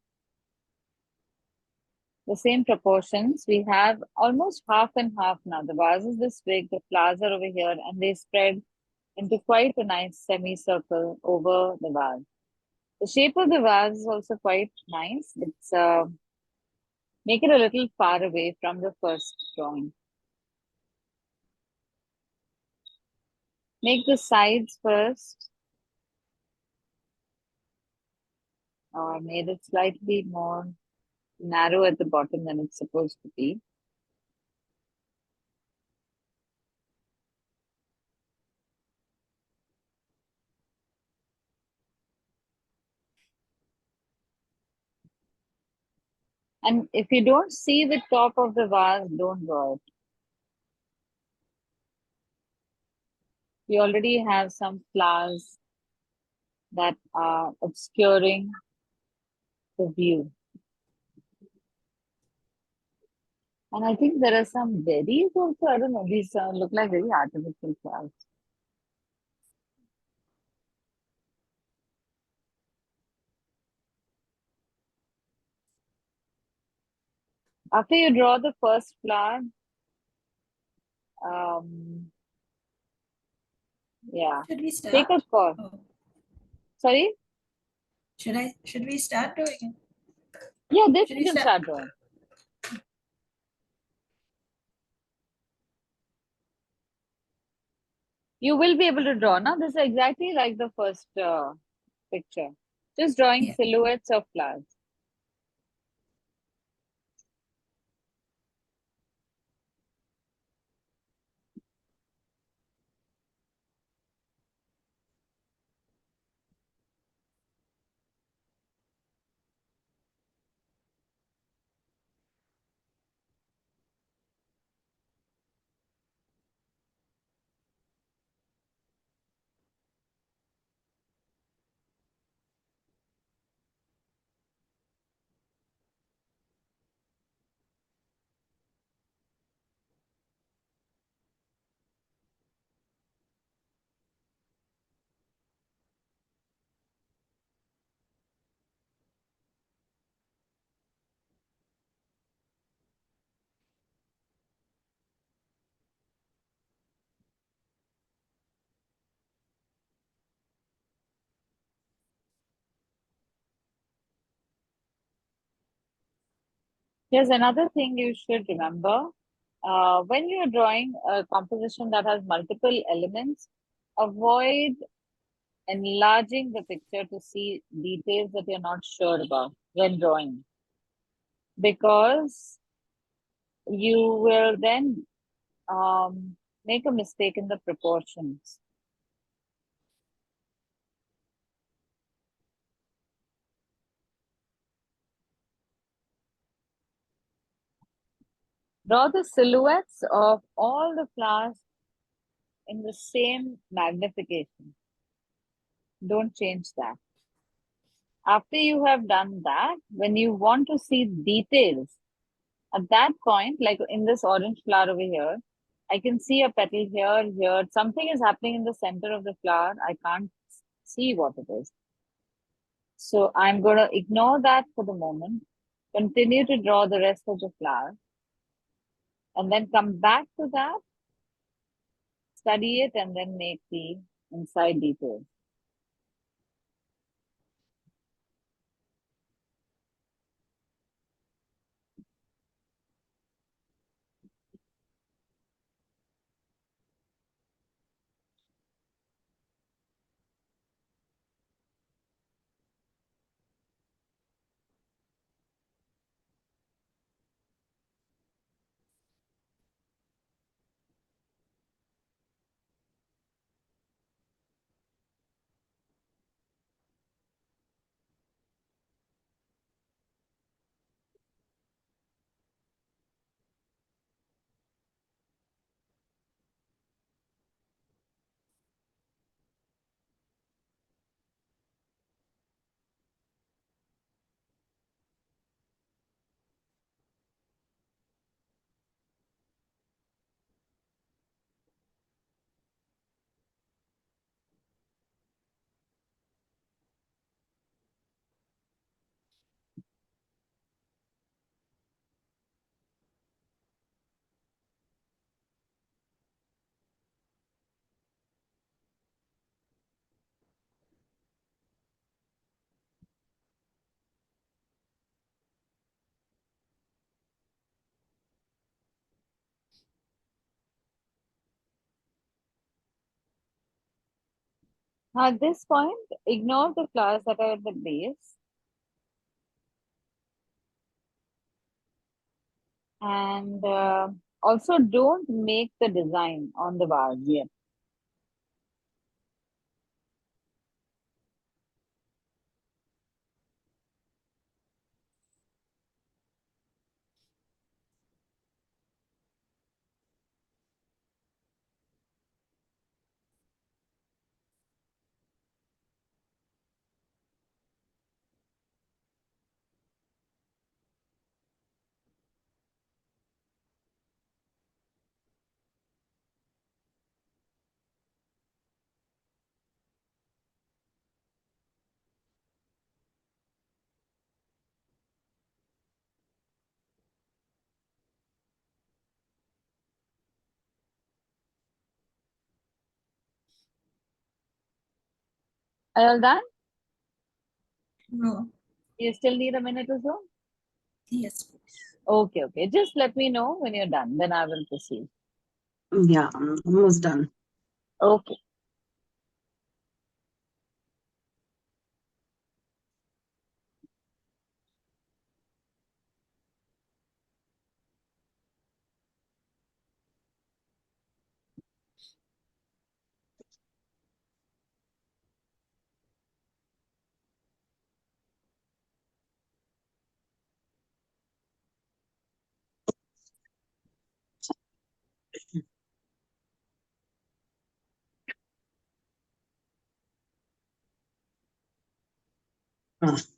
The same proportions. We have almost half and half now. The vase is this big, the flowers are over here, and they spread into quite a nice semicircle over the vase. The shape of the vase is also quite nice. It's make it a little far away from the first drawing. Make the sides first, or made it slightly more narrow at the bottom than it's supposed to be. And if you don't see the top of the vase, don't draw it. We already have some flowers that are obscuring the view. And I think there are some berries also. I don't know. These look like very artificial flowers. After you draw the first flower, um, yeah, should we take a start? call. Oh, Sorry? should we start doing it? Yeah, this Should you we can start? start drawing. You will be able to draw. Now, this is exactly like the first picture. Just drawing Yeah. silhouettes of flowers. Here's another thing you should remember. When you're drawing a composition that has multiple elements, avoid enlarging the picture to see details that you're not sure about when drawing, because you will then make a mistake in the proportions. Draw the silhouettes of all the flowers in the same magnification. Don't change that. After you have done that, when you want to see details, at that point, like in this orange flower over here, I can see a petal here, here. Something is happening in the center of the flower. I can't see what it is. So I'm going to ignore that for the moment. Continue to draw the rest of the flower. And then come back to that, study it, and then make the inside details. Now at this point, ignore the flowers that are at the base. And also don't make the design on the vase yet. Are you all done? No. You still need a minute or so? Yes, please. Okay, okay. Just let me know when you're done. Then I will proceed. Yeah, I'm almost done. Okay.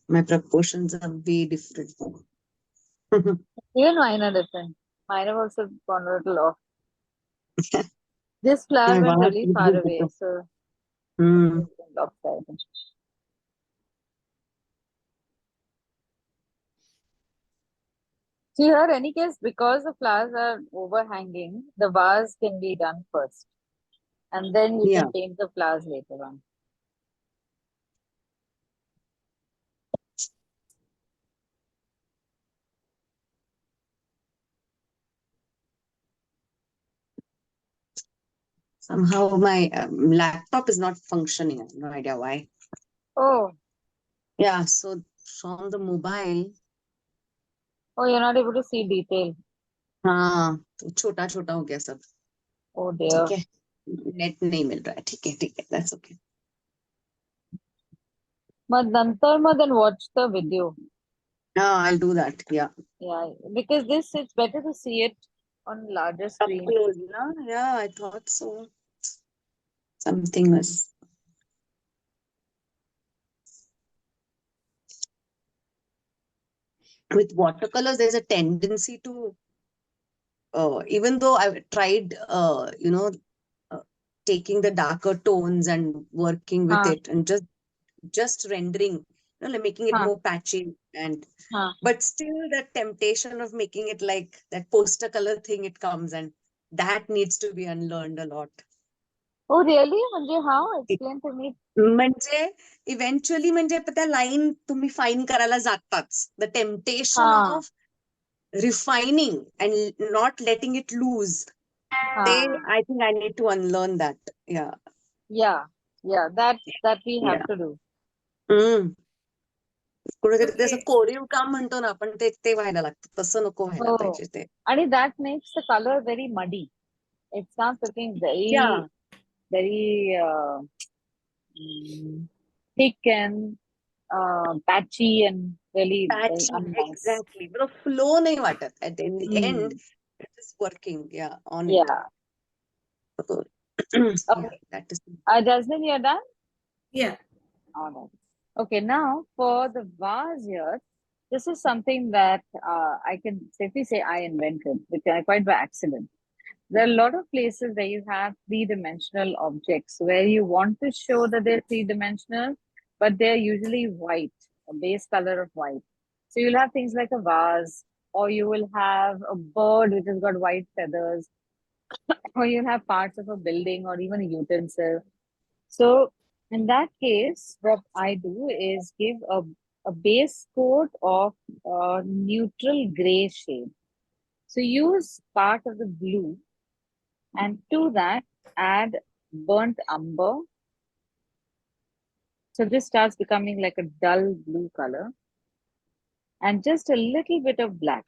My proportions are way different. Even mine are different. Mine have also gone a little off. This flower My went vase really would far be away, better. so Hmm. it's lopsided. So here, any case, because the flowers are overhanging, the vase can be done first. And then you Yeah. can paint the flowers later on. Somehow my laptop is not functioning. I have no idea why. Oh, Yeah, so from the mobile, oh, you're not able to see detail. हाँ तो छोटा छोटा हो गया सब. Oh ठीक dear. है, net नहीं मिल रहा है. ठीक है, that's okay. But then watch the video. I'll do that. Yeah. Yeah, because this it's better to see it on larger Up screen. close, no? Yeah, I thought so. Something was. With watercolors, there's a tendency to, even though I've tried, uh, taking the darker tones and working with Huh, it and just rendering, like making it huh, more patchy and, huh. but still the temptation of making it like that poster color thing, it comes, and that needs to be unlearned a lot. Oh really? Manju, how? Explain to me. म्हणजे eventually म्हणजे त्या line तुम्ही fine करायला जाताच. The temptation Huh, of refining and not letting it lose, ते huh. I think I need to unlearn that. या Yeah, that we have या to do. कुठेतरी ते असं Okay. कोरीव काम म्हणतो ना आपण, ते व्हायला लागतं. तसं नको व्हायला Oh, पाहिजे ते. and that makes the color very muddy. It starts looking या very thick and patchy and really very पॅची unnice. Exactly, बरं फ्लो नाही वाटत. At the end Mm, it is working या ऑन इट. yeah. या Okay. That is. Jasmine, you're done? Yeah. All right. Okay, now for the vase here, this is something that I can safely say I invented, which I quite by accident. There are a lot of places where you have three-dimensional objects where you want to show that they're three-dimensional, but they're usually white, a base color of white. So you'll have things like a vase, or you will have a bird which has got white feathers, or you'll have parts of a building or even a utensil. So in that case, what I do is give a base coat of neutral gray shade. So use part of the blue, and to that add burnt umber. So this starts becoming like a dull blue color, and just a little bit of black.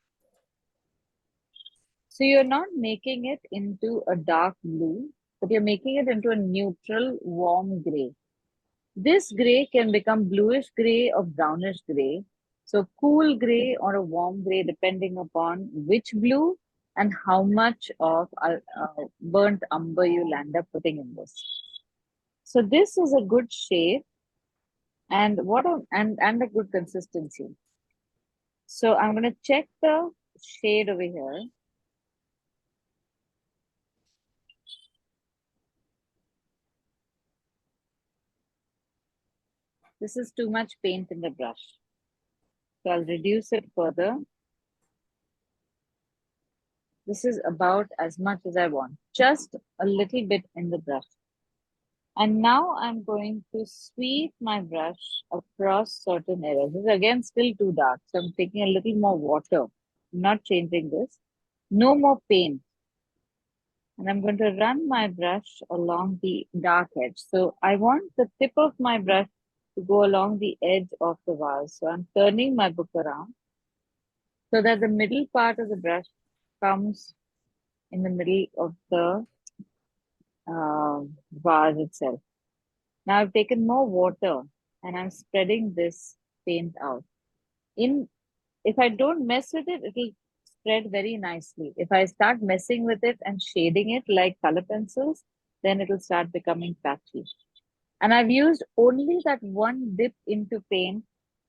So you're not making it into a dark blue, but you're making it into a neutral warm gray. This gray can become bluish gray or brownish gray. So cool gray or a warm gray, depending upon which blue and how much of burnt umber you'll end up putting in this. So this is a good shade and and a good consistency. So I'm going to check the shade over here. This is too much paint in the brush. So I'll reduce it further. This is about as much as I want, just a little bit in the brush. And now I'm going to sweep my brush across certain areas. This is again still too dark, so I'm taking a little more water. I'm not changing this. No more paint. And I'm going to run my brush along the dark edge. So I want the tip of my brush to go along the edge of the vase. So I'm turning my book around so that the middle part of the brush comes in the middle of the vase itself. Now I've taken more water and I'm spreading this paint out. If I don't mess with it, it'll spread very nicely. If I start messing with it and shading it like color pencils, then it'll start becoming patchy. And I've used only that one dip into paint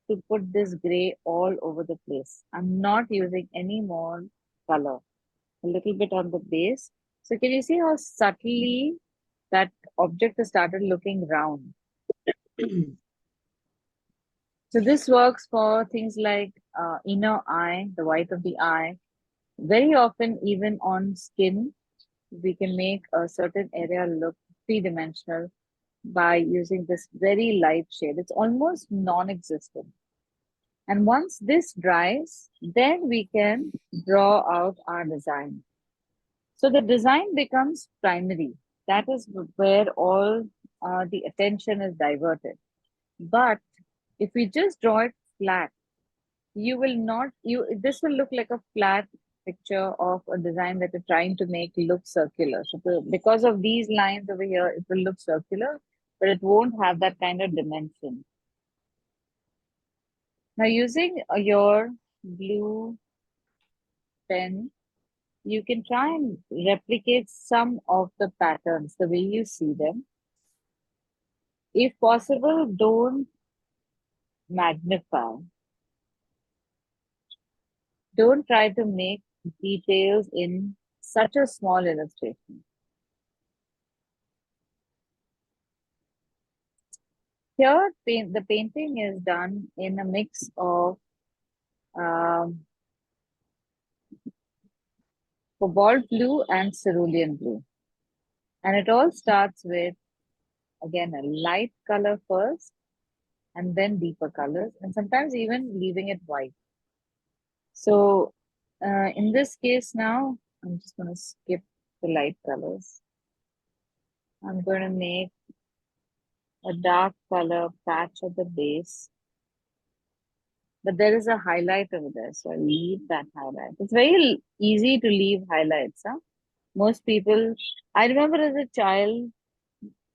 to put this gray all over the place. I'm not using any more color. A little bit on the base. So can you see how subtly that object has started looking round? So this works for things like inner eye, the white of the eye. Very often, even on skin, we can make a certain area look three-dimensional by using this very light shade. It's almost non-existent. And once this dries, then we can draw out our design. So the design becomes primary. That is where all the attention is diverted. But if we just draw it flat, you will not, this will look like a flat picture of a design that you're trying to make look circular. So because of these lines over here, it will look circular, but it won't have that kind of dimension. Now using your blue pen, you can try and replicate some of the patterns the way you see them. If possible, don't magnify. Don't try to make details in such a small illustration. Here, the painting is done in a mix of cobalt blue and cerulean blue. And it all starts with, again, a light color first, and then deeper colors, and sometimes even leaving it white. So in this case now, I'm just going to skip the light colors. I'm going to make a dark color patch at the base. But there is a highlight over there, so I'll leave that highlight. It's very easy to leave highlights. Huh? Most people, I remember as a child,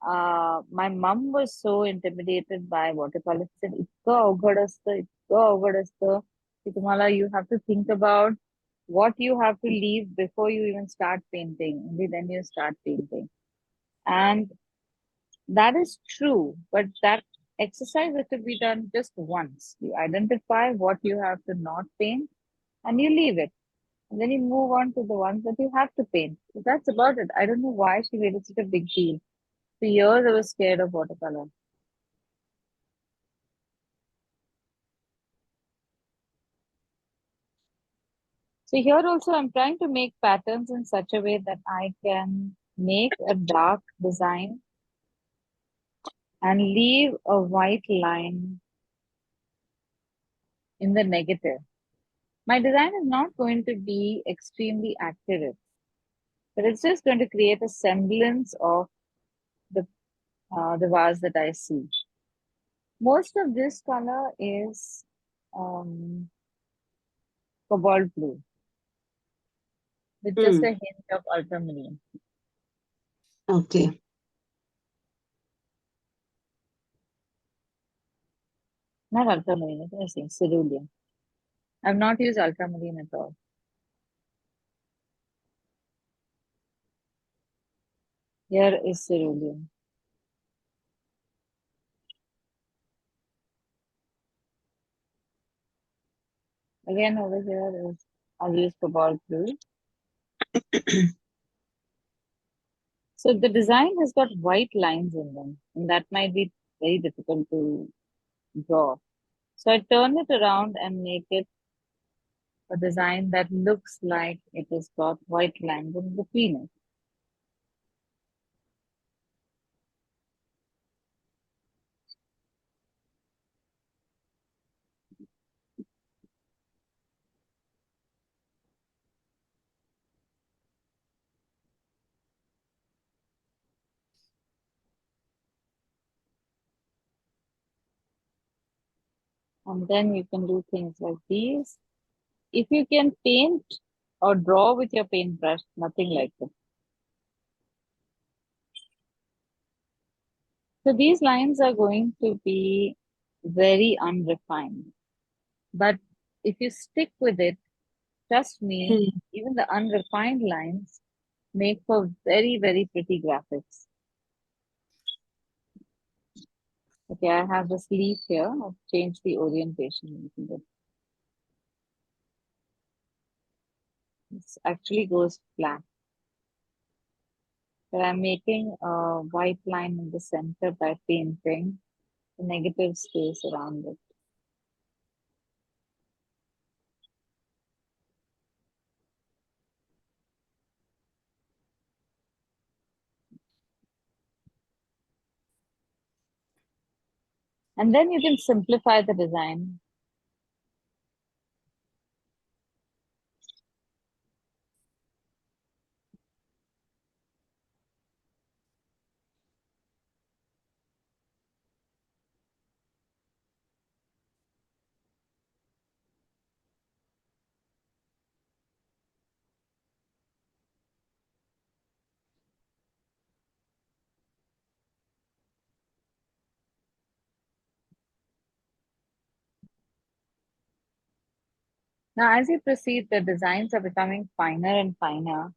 my mom was so intimidated by watercolor. She said, "Itko avghad asतं, itko avghad asतं, ki tumhala you have to think about what you have to leave before you even start painting. Only then you start painting." And that is true, but that exercise has to be done just once. You identify what you have to not paint and you leave it. And then you move on to the ones that you have to paint. So that's about it. I don't know why she made it such a big deal. For years, I was scared of watercolor. So here also, I'm trying to make patterns in such a way that I can make a dark design and leave a white line in the negative. My design is not going to be extremely accurate, but it's just going to create a semblance of the vase that I see. Most of this color is cobalt blue with just a hint of ultramarine. Okay. Not ultramarine, I think cerulean. I've not used ultramarine at all. Here is cerulean. Again, over here is, I'll use cobalt blue. So the design has got white lines in them, and that might be very difficult to draw. So I turn it around and make it a design that looks like it has got white lines in between it. And then you can do things like these. If you can paint or draw with your paintbrush, nothing like it. So these lines are going to be very unrefined. But if you stick with it, trust me, even the unrefined lines make for very, very pretty graphics. Okay, I have this leaf here. I've changed the orientation a little bit. This actually goes flat. But I'm making a white line in the center by painting the negative space around it. And then you can simplify the design. Now, as you proceed, the designs are becoming finer and finer.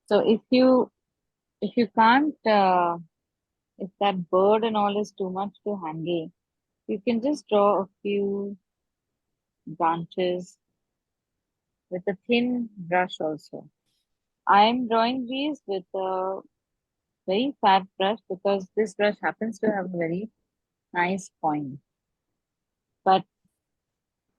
So if you can't, if that bird and all is too much to handle, you can just draw a few branches with a thin brush also. I'm drawing these with a very fat brush because this brush happens to have a very nice point. But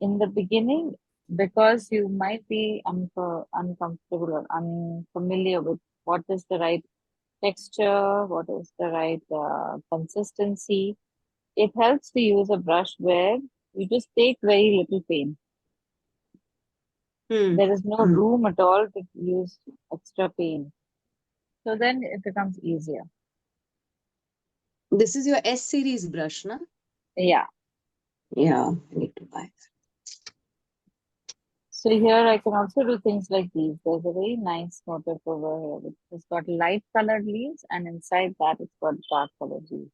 in the beginning, because you might be uncomfortable or unfamiliar with what is the right texture, what is the right consistency, it helps to use a brush where you just take very little paint. Hmm. There is no room at all to use extra paint. So then it becomes easier. This is your S series brush, na? Yeah. Yeah, I need to buy. So here I can also do things like these. There's a very nice motif over here which has got light colored leaves, and inside that it's got dark colored leaves.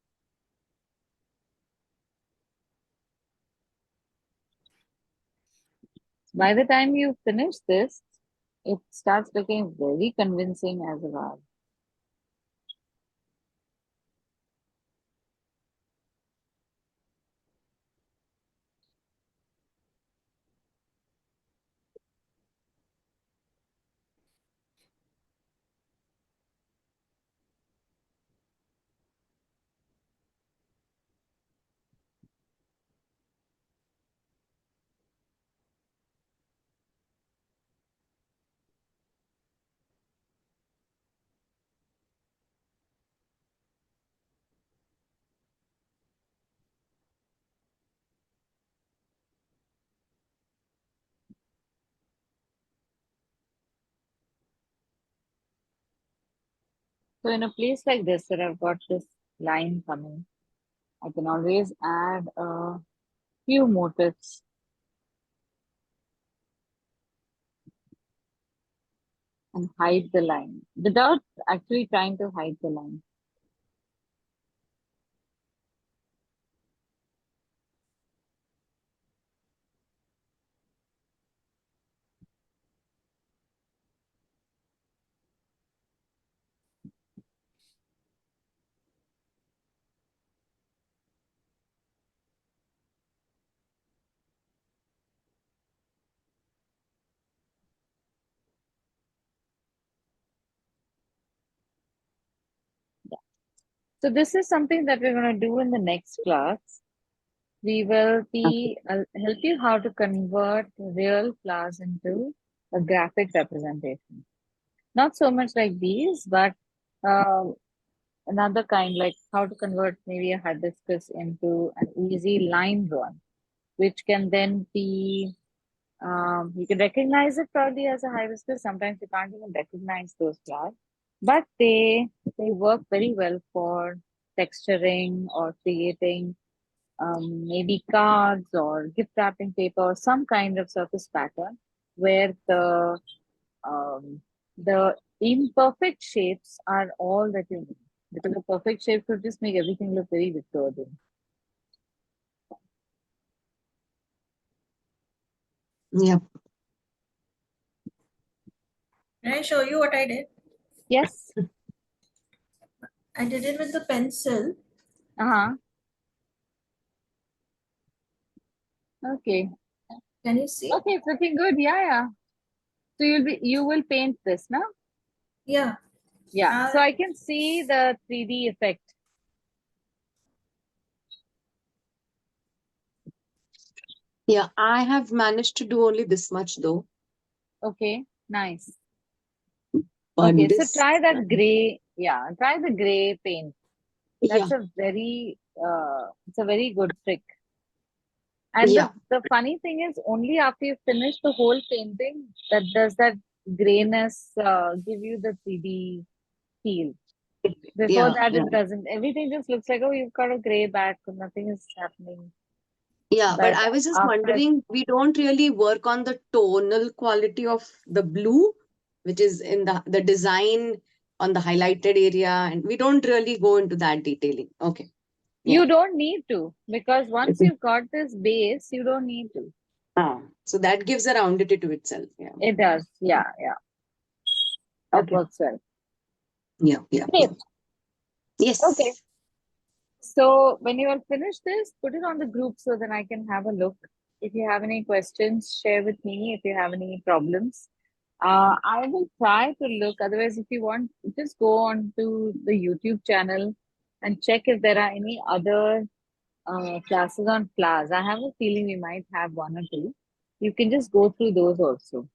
By the time you finish this, it starts looking very convincing as a vase. So in a place like this where I've got this line coming, I can always add a few motifs and hide the line without actually trying to hide the line. So this is something that we're going to do in the next class. We will be help you how to convert real flowers into a graphic representation. Not so much like these, but uh, another kind, like how to convert maybe a hibiscus into an easy line drawing, which can then be you can recognize it probably as a hibiscus. Sometimes you can't even recognize those flowers, but they work very well for texturing or creating maybe cards or gift wrapping paper or some kind of surface pattern where um, the imperfect shapes are all that you need. Because the perfect shapes would just make everything look very Victorian. Yeah. Can I show you what I did? Yes. I did it with the pencil. Uh-huh. Okay. Can you see? Okay, it's looking good. Yeah, yeah. So you will paint this, no? Yeah. Yeah. So I can see the 3D effect. Yeah, I have managed to do only this much though. Okay, nice. But Okay, so this, try that gray. Yeah, try the gray paint. yeah, That's it's a very good trick. And yeah, the funny thing is, only after you finish the whole painting, that does that grayness give you the 3D feel. Before yeah, that, yeah. it doesn't. Everything just looks like, oh, you've got a gray back, nothing is happening. Yeah, but But I was just after, wondering, we don't really work on the tonal quality of the blue, which is in the design on the highlighted area, and we don't really go into that detailing. Okay. you Yeah. don't need to, because once Okay. you've got this base, you don't need to. So that gives a rounded to itself. Yeah. It does. Yeah, yeah. That Okay. works well. Yeah. Yeah. Great. Yes. Okay. So when you are finished this, put it on the group so then I can have a look. If you have any questions, share with me. If you have any problems, I will try to look. Otherwise, if you want, just go on to the YouTube channel and check if there are any other classes on flowers. I have a feeling we might have one or two. You can just go through those also.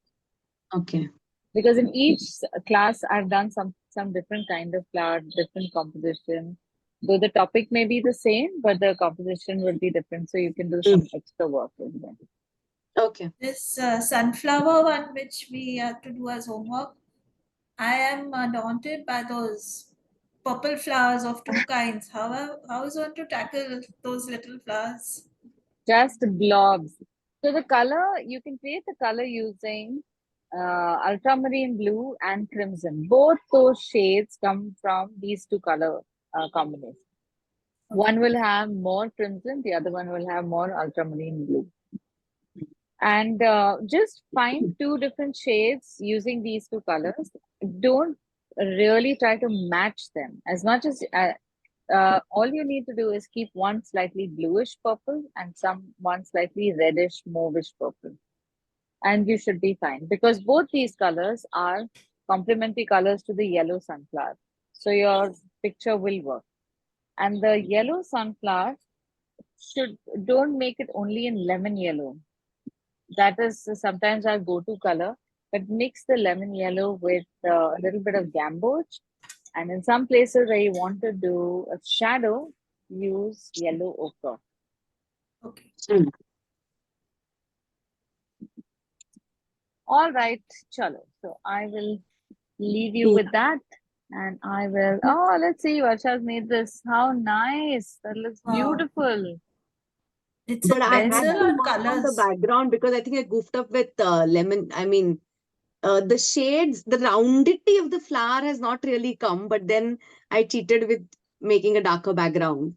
Okay. Because in each class I've done some different kind of flower, different composition. Though the topic may be the same, but the composition will be different. So you can do some extra work in there. Okay. This sunflower one, which we have to do as homework, I am daunted by those purple flowers of two kinds. How is one to tackle those little flowers? Just blobs. So the color, you can create the color using ultramarine blue and crimson. Both those shades come from these two color combinations. One will have more crimson, the other one will have more ultramarine blue. And just find two different shades using these two colors. Don't really try to match them as much as all you need to do is keep one slightly bluish purple and one slightly reddish mauvish purple, and you should be fine because both these colors are complementary colors to the yellow sunflower. So your picture will work. And the yellow sunflower don't make it only in lemon yellow. That is sometimes our go-to color, but mix the lemon yellow with a little bit of gamboge. And in some places where you want to do a shadow, use yellow ochre. Okay. All right, chalo. So I will leave you with that. And I will, oh, let's see, Varsha's made this. How nice. That looks Wow. beautiful. It's But in I had pencil to or work on the colors? background because I think I goofed up with lemon. I mean, the shades, the roundedity of the flower has not really come, but then I cheated with making a darker background.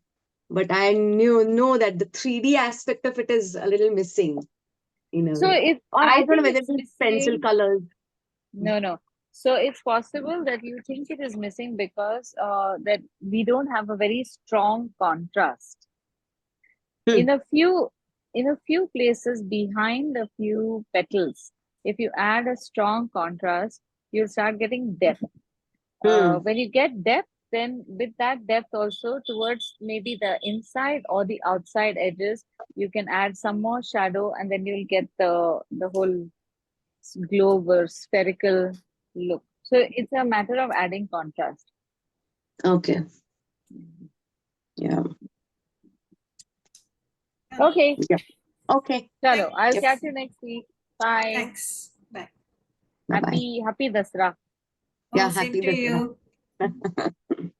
But I know that the 3D aspect of it is a little missing in a So way. if Or I I don't know think whether it's it is pencil missing, colors. no. So it's possible that you think it is missing because that we don't have a very strong contrast. In a few places behind a few petals, if you add a strong contrast, you'll start getting depth. When you get depth, then with that depth also towards maybe the inside or the outside edges, you can add some more shadow, and then you'll get the whole globe or spherical look. So it's a matter of adding contrast. Okay. Yeah. Okay, Yeah. Okay. chalo. I'll Thanks. catch you next week. Bye. Thanks. Bye. Bye-bye. Happy Dasra. Oh, Yeah, same happy to Dasara. you.